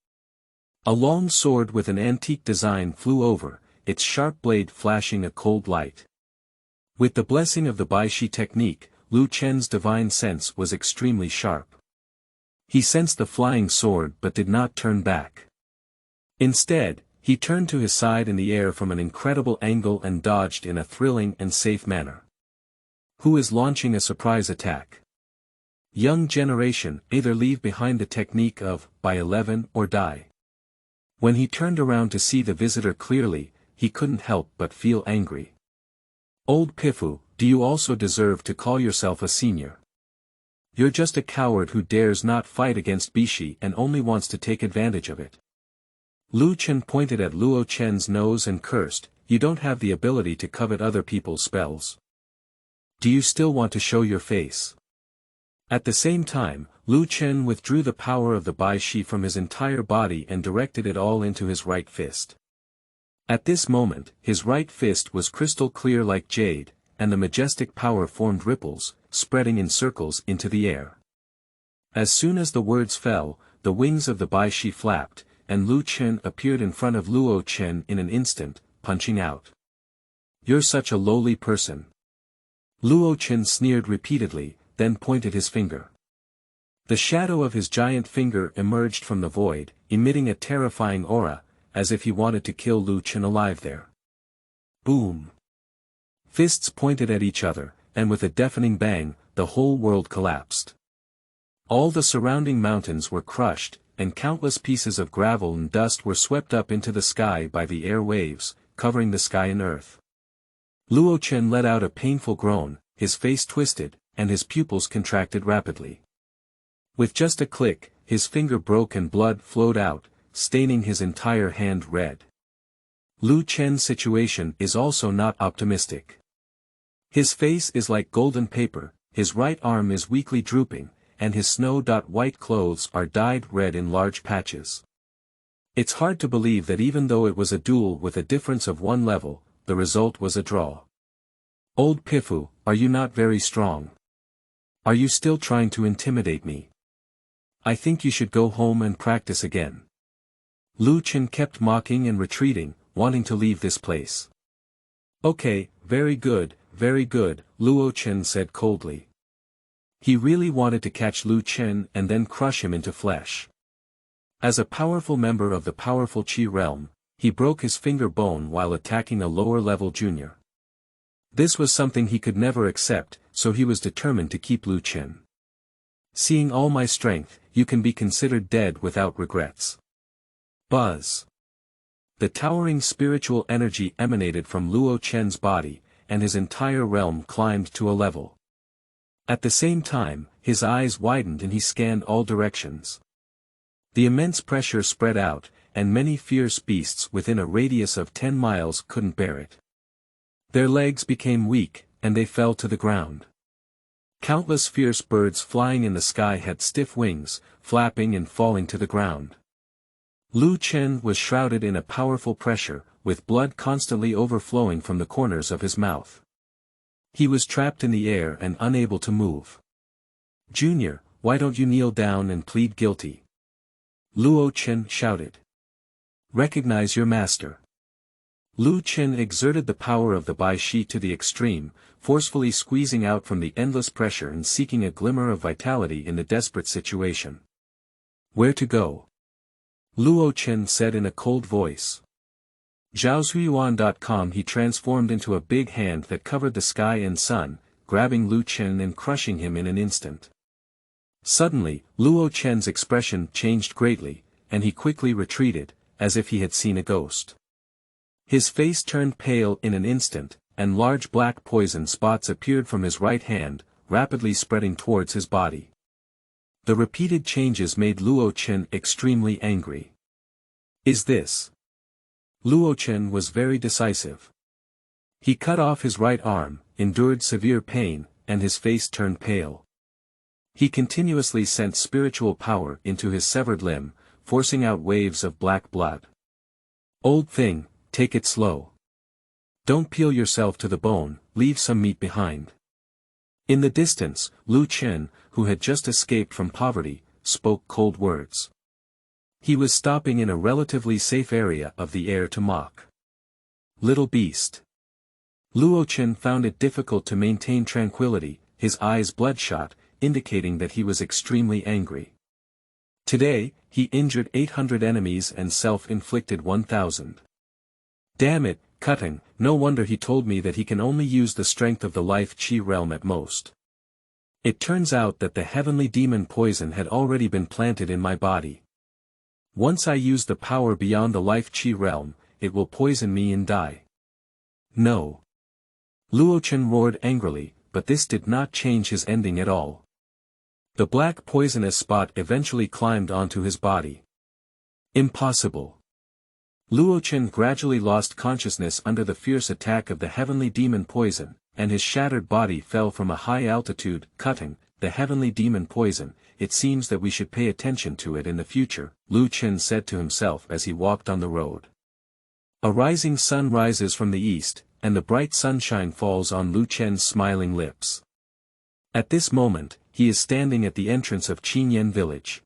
A long sword with an antique design flew over, its sharp blade flashing a cold light. With the blessing of the Bai Shi technique, Lu Chen's divine sense was extremely sharp. He sensed the flying sword but did not turn back. Instead, he turned to his side in the air from an incredible angle and dodged in a thrilling and safe manner. Who is launching a surprise attack? Young generation, either leave behind the technique of, by 11 or die. When he turned around to see the visitor clearly, he couldn't help but feel angry. Old Pifu, do you also deserve to call yourself a senior? You're just a coward who dares not fight against Bishi and only wants to take advantage of it. Lu Chen pointed at Luo Chen's nose and cursed, you don't have the ability to covet other people's spells. Do you still want to show your face? At the same time, Lu Chen withdrew the power of the Bai Shi from his entire body and directed it all into his right fist. At this moment, his right fist was crystal clear like jade, and the majestic power formed ripples, spreading in circles into the air. As soon as the words fell, the wings of the Bai Shi flapped, and Lu Chen appeared in front of Luo Chen in an instant, punching out. You're such a lowly person. Luo Chen sneered repeatedly, then pointed his finger. The shadow of his giant finger emerged from the void, emitting a terrifying aura, as if he wanted to kill Lu Chen alive there. Boom! Fists pointed at each other, and with a deafening bang, the whole world collapsed. All the surrounding mountains were crushed, and countless pieces of gravel and dust were swept up into the sky by the air waves, covering the sky and earth. Luo Chen let out a painful groan, his face twisted, and his pupils contracted rapidly. With just a click, his finger broke and blood flowed out, staining his entire hand red. Lu Chen's situation is also not optimistic. His face is like golden paper, his right arm is weakly drooping, and his snow-white clothes are dyed red in large patches. It's hard to believe that even though it was a duel with a difference of 1 level, the result was a draw. Old Pifu, are you not very strong? Are you still trying to intimidate me? I think you should go home and practice again. Lu Chen kept mocking and retreating, wanting to leave this place. Okay, very good, Luo Chen said coldly. He really wanted to catch Lu Chen and then crush him into flesh. As a powerful member of the powerful Qi realm, he broke his finger bone while attacking a lower-level junior. This was something he could never accept, so he was determined to keep Lu Chen. Seeing all my strength, you can be considered dead without regrets. Buzz. The towering spiritual energy emanated from Luo Chen's body, and his entire realm climbed to a level. At the same time, his eyes widened and he scanned all directions. The immense pressure spread out, and many fierce beasts within a radius of 10 miles couldn't bear it. Their legs became weak, and they fell to the ground. Countless fierce birds flying in the sky had stiff wings, flapping and falling to the ground. Lu Chen was shrouded in a powerful pressure, with blood constantly overflowing from the corners of his mouth. He was trapped in the air and unable to move. "Junior, why don't you kneel down and plead guilty?" Luo Chen shouted. "Recognize your master." Lu Chen exerted the power of the Bai Shi to the extreme, forcefully squeezing out from the endless pressure and seeking a glimmer of vitality in the desperate situation. "Where to go?" Luo Chen said in a cold voice. Zhaozuiyuan.com. He transformed into a big hand that covered the sky and sun, grabbing Lu Chen and crushing him in an instant. Suddenly, Luo Chen's expression changed greatly, and he quickly retreated, as if he had seen a ghost. His face turned pale in an instant, and large black poison spots appeared from his right hand, rapidly spreading towards his body. The repeated changes made Luo Chen extremely angry. "Is this?" Luo Chen was very decisive. He cut off his right arm, endured severe pain, and his face turned pale. He continuously sent spiritual power into his severed limb, forcing out waves of black blood. "Old thing, take it slow. Don't peel yourself to the bone, leave some meat behind." In the distance, Lu Chen, who had just escaped from poverty, spoke cold words. He was stopping in a relatively safe area of the air to mock. "Little beast." Luo Chen found it difficult to maintain tranquility, his eyes bloodshot, indicating that he was extremely angry. Today, he injured 800 enemies and self-inflicted 1,000. "Damn it, Qingcang, no wonder he told me that he can only use the strength of the life Qi realm at most. It turns out that the heavenly demon poison had already been planted in my body. Once I use the power beyond the life Qi realm, it will poison me and die." "No." Luo Chen roared angrily, but this did not change his ending at all. The black poisonous spot eventually climbed onto his body. "Impossible." Luo Chen gradually lost consciousness under the fierce attack of the heavenly demon poison, and his shattered body fell from a high altitude. "Qingcang, the heavenly demon poison, it seems that we should pay attention to it in the future," Lu Chen said to himself as he walked on the road. A rising sun rises from the east, and the bright sunshine falls on Lu Chen's smiling lips. At this moment, he is standing at the entrance of Qingyan village.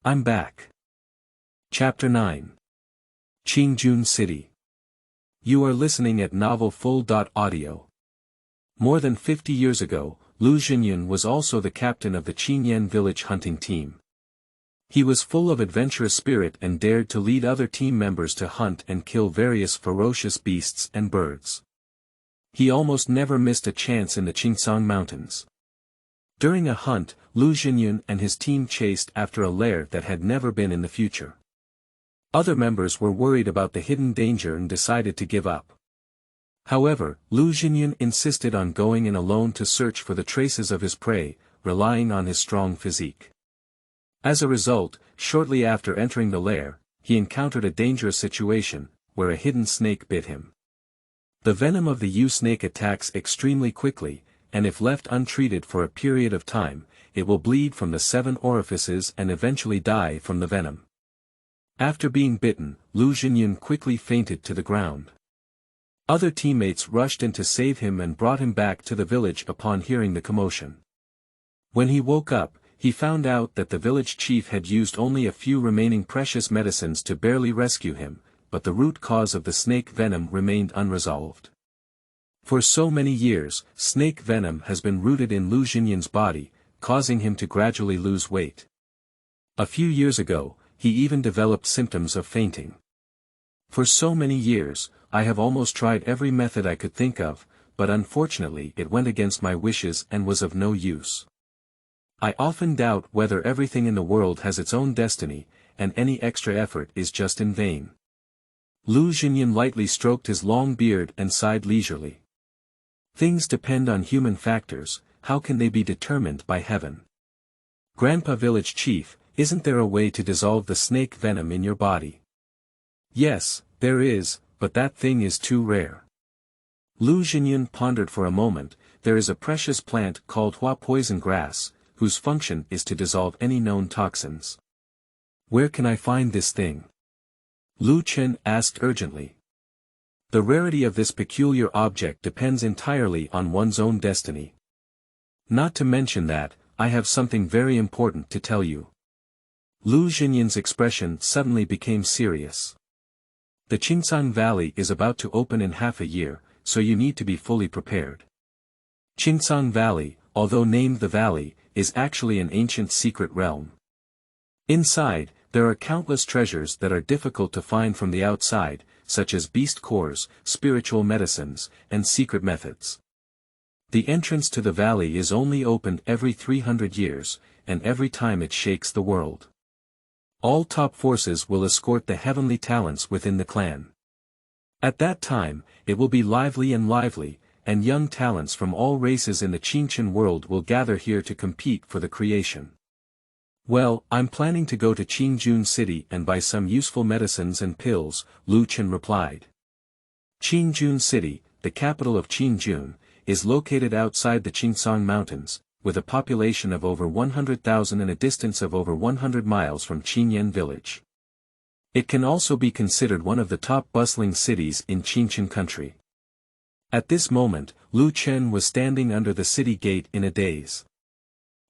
"I'm back." Chapter 9. Qingjun City. You are listening at novelfull.audio. More than 50 years ago, Lu Xingyun was also the captain of the Qingyan village hunting team. He was full of adventurous spirit and dared to lead other team members to hunt and kill various ferocious beasts and birds. He almost never missed a chance in the Qingcang mountains. During a hunt, Lu Xingyun and his team chased after a lair that had never been in the future. Other members were worried about the hidden danger and decided to give up. However, Lu Xingyun insisted on going in alone to search for the traces of his prey, relying on his strong physique. As a result, shortly after entering the lair, he encountered a dangerous situation, where a hidden snake bit him. The venom of the snake attacks extremely quickly, and if left untreated for a period of time, it will bleed from the 7 orifices and eventually die from the venom. After being bitten, Lu Xingyun quickly fainted to the ground. Other teammates rushed in to save him and brought him back to the village upon hearing the commotion. When he woke up, he found out that the village chief had used only a few remaining precious medicines to barely rescue him, but the root cause of the snake venom remained unresolved. For so many years, snake venom has been rooted in Lu Xinyan's body, causing him to gradually lose weight. A few years ago, he even developed symptoms of fainting. For so many years, I have almost tried every method I could think of, but unfortunately it went against my wishes and was of no use. I often doubt whether everything in the world has its own destiny, and any extra effort is just in vain. Lu Xinyan lightly stroked his long beard and sighed leisurely. Things depend on human factors, how can they be determined by heaven? Grandpa Village Chief, isn't there a way to dissolve the snake venom in your body? Yes, there is, but that thing is too rare. Lu Xinyan pondered for a moment. There is a precious plant called Hua poison grass, whose function is to dissolve any known toxins. Where can I find this thing? Lu Chen asked urgently. The rarity of this peculiar object depends entirely on one's own destiny. Not to mention that, I have something very important to tell you. Lu Xinyan's expression suddenly became serious. The Qingcang Valley is about to open in half a year, so you need to be fully prepared. Qingcang Valley, although named the Valley, is actually an ancient secret realm. Inside, there are countless treasures that are difficult to find from the outside, such as beast cores, spiritual medicines, and secret methods. The entrance to the valley is only opened every 300 years, and every time it shakes the world. All top forces will escort the heavenly talents within the clan. At that time, it will be lively, and young talents from all races in the Qingchen world will gather here to compete for the creation. Well, I'm planning to go to Qingjun city and buy some useful medicines and pills, Lu Chen replied. Qingjun city, the capital of Qingjun, is located outside the Qingcang mountains, with a population of over 100,000 and a distance of over 100 miles from Qingyan village. It can also be considered one of the top bustling cities in Qingchen country. At this moment, Lu Chen was standing under the city gate in a daze.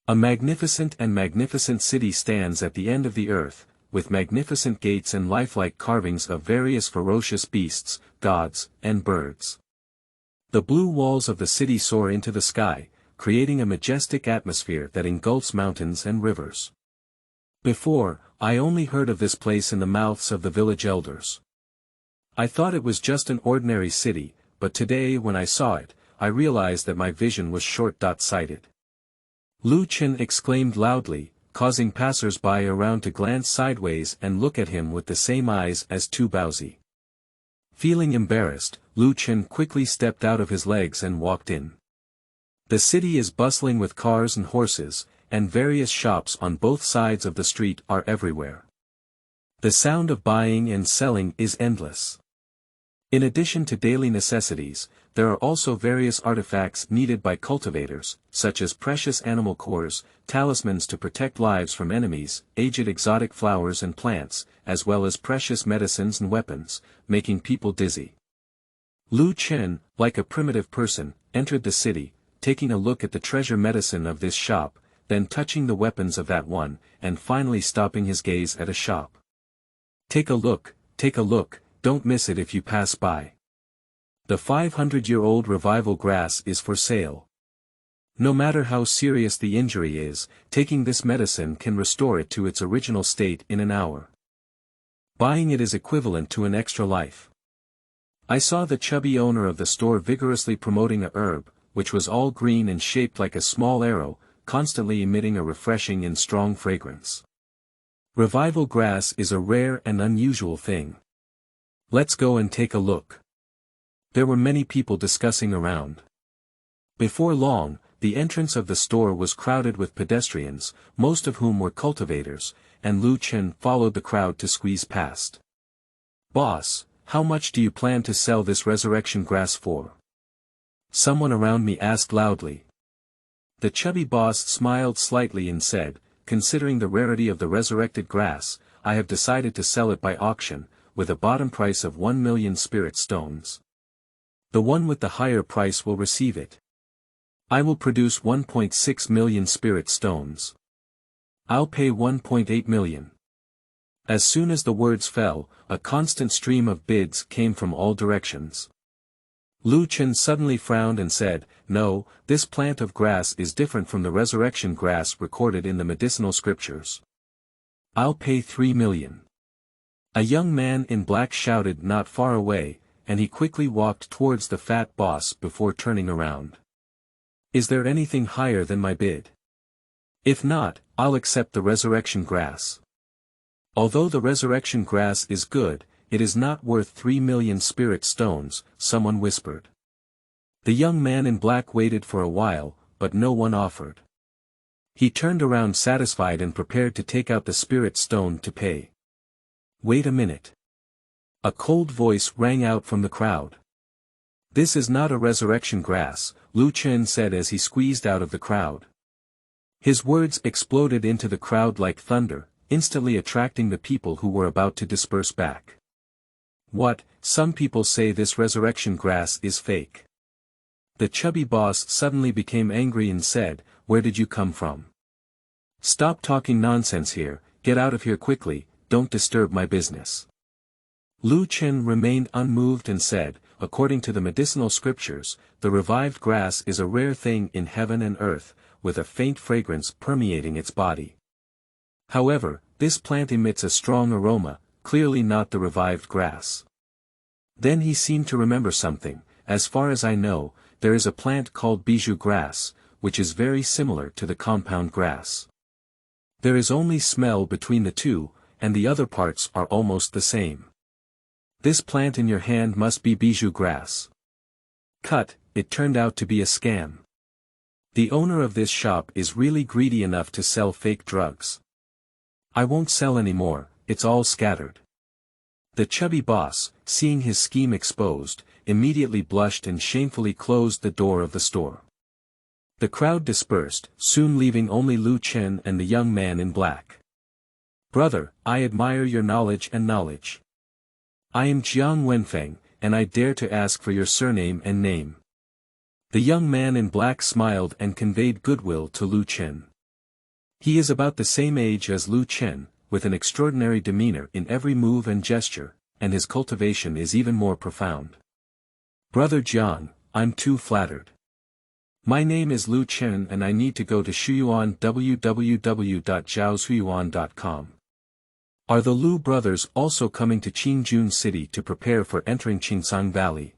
A magnificent city stands at the end of the earth, with magnificent gates and lifelike carvings of various ferocious beasts, gods, and birds. The blue walls of the city soar into the sky, creating a majestic atmosphere that engulfs mountains and rivers. Before, I only heard of this place in the mouths of the village elders. I thought it was just an ordinary city, but today when I saw it, I realized that my vision was short-sighted. Lu Chen exclaimed loudly, causing passers-by around to glance sideways and look at him with the same eyes as Tu Baozi. Feeling embarrassed, Lu Chen quickly stepped out of his legs and walked in. The city is bustling with cars and horses, and various shops on both sides of the street are everywhere. The sound of buying and selling is endless. In addition to daily necessities, there are also various artifacts needed by cultivators, such as precious animal cores, talismans to protect lives from enemies, aged exotic flowers and plants, as well as precious medicines and weapons, making people dizzy. Lu Chen, like a primitive person, entered the city, taking a look at the treasure medicine of this shop, then touching the weapons of that one, and finally stopping his gaze at a shop. Take a look, don't miss it if you pass by. The 500-year-old revival grass is for sale. No matter how serious the injury is, taking this medicine can restore it to its original state in an hour. Buying it is equivalent to an extra life. I saw the chubby owner of the store vigorously promoting a herb, which was all green and shaped like a small arrow, constantly emitting a refreshing and strong fragrance. Revival grass is a rare and unusual thing. Let's go and take a look. There were many people discussing around. Before long, the entrance of the store was crowded with pedestrians, most of whom were cultivators, and Lu Chen followed the crowd to squeeze past. Boss, how much do you plan to sell this resurrection grass for? Someone around me asked loudly. The chubby boss smiled slightly and said, considering the rarity of the resurrected grass, I have decided to sell it by auction, with a bottom price of 1 million spirit stones. The one with the higher price will receive it. I will produce 1.6 million spirit stones. I'll pay 1.8 million. As soon as the words fell, a constant stream of bids came from all directions. Lu Chen suddenly frowned and said, "No, this plant of grass is different from the resurrection grass recorded in the medicinal scriptures. I'll pay 3 million. A young man in black shouted not far away, and he quickly walked towards the fat boss before turning around. Is there anything higher than my bid? If not, I'll accept the resurrection grass. Although the resurrection grass is good, it is not worth 3 million spirit stones, someone whispered. The young man in black waited for a while, but no one offered. He turned around satisfied and prepared to take out the spirit stone to pay. Wait a minute. A cold voice rang out from the crowd. This is not a resurrection grass, Lu Chen said as he squeezed out of the crowd. His words exploded into the crowd like thunder, instantly attracting the people who were about to disperse back. What, some people say this resurrection grass is fake. The chubby boss suddenly became angry and said, "Where did you come from? Stop talking nonsense here, get out of here quickly, don't disturb my business." Lu Chen remained unmoved and said, "According to the medicinal scriptures, the revived grass is a rare thing in heaven and earth, with a faint fragrance permeating its body. However, this plant emits a strong aroma, clearly not the revived grass." Then he seemed to remember something. "As far as I know, there is a plant called bijou grass, which is very similar to the compound grass. There is only smell between the two, and the other parts are almost the same. This plant in your hand must be bijou grass." Cut, it turned out to be a scam. The owner of this shop is really greedy enough to sell fake drugs. "I won't sell anymore, it's all scattered." The chubby boss, seeing his scheme exposed, immediately blushed and shamefully closed the door of the store. The crowd dispersed, soon leaving only Lu Chen and the young man in black. "Brother, I admire your knowledge and knowledge. I am Jiang Wenfeng, and I dare to ask for your surname and name." The young man in black smiled and conveyed goodwill to Lu Chen. He is about the same age as Lu Chen, with an extraordinary demeanor in every move and gesture, and his cultivation is even more profound. "Brother Jiang, I'm too flattered. My name is Lu Chen and I need to go to Shuyuan www.zhaoshuyuan.com. Are the Lu brothers also coming to Qingjun city to prepare for entering Qingcang Valley?"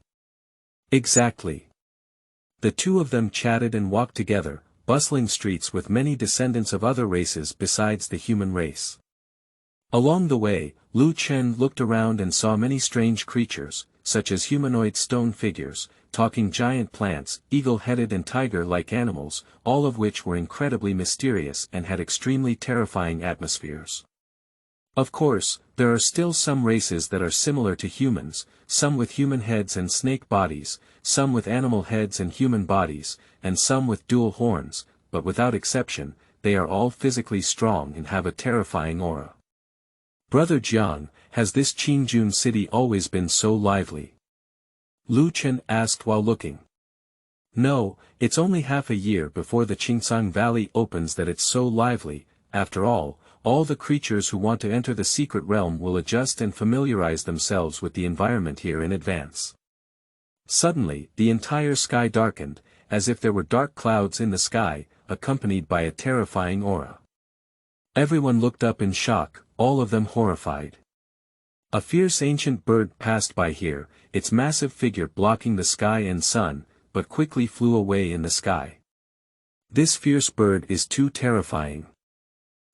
"Exactly." The two of them chatted and walked together, bustling streets with many descendants of other races besides the human race. Along the way, Lu Chen looked around and saw many strange creatures, such as humanoid stone figures, talking giant plants, eagle-headed and tiger-like animals, all of which were incredibly mysterious and had extremely terrifying atmospheres. Of course, there are still some races that are similar to humans, some with human heads and snake bodies, some with animal heads and human bodies, and some with dual horns, but without exception, they are all physically strong and have a terrifying aura. "Brother Jiang, has this Qingjun city always been so lively?" Lu Chen asked while looking. "No, it's only half a year before the Qingcang Valley opens that it's so lively. After all the creatures who want to enter the secret realm will adjust and familiarize themselves with the environment here in advance." Suddenly, the entire sky darkened, as if there were dark clouds in the sky, accompanied by a terrifying aura. Everyone looked up in shock, all of them horrified. A fierce ancient bird passed by here, its massive figure blocking the sky and sun, but quickly flew away in the sky. This fierce bird is too terrifying.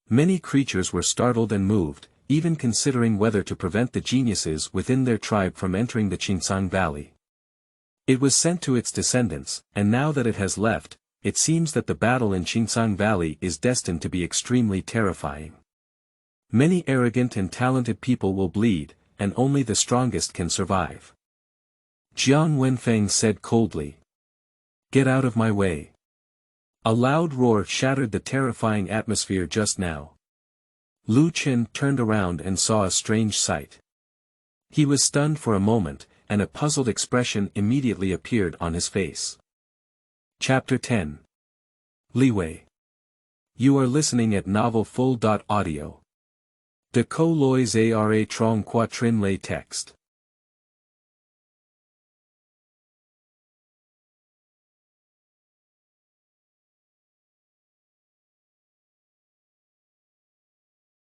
Many creatures were startled and moved, even considering whether to prevent the geniuses within their tribe from entering the Qingcang Valley. It was sent to its descendants, and now that it has left, it seems that the battle in Qingcang Valley is destined to be extremely terrifying. Many arrogant and talented people will bleed, and only the strongest can survive. Jiang Wenfeng said coldly. "Get out of my way." A loud roar shattered the terrifying atmosphere just now. Lu Chen turned around and saw a strange sight. He was stunned for a moment, and a puzzled expression immediately appeared on his face. Chapter 10. Liwei. You are listening at novelfull.audio. De co lois ara trong quatrin lay text.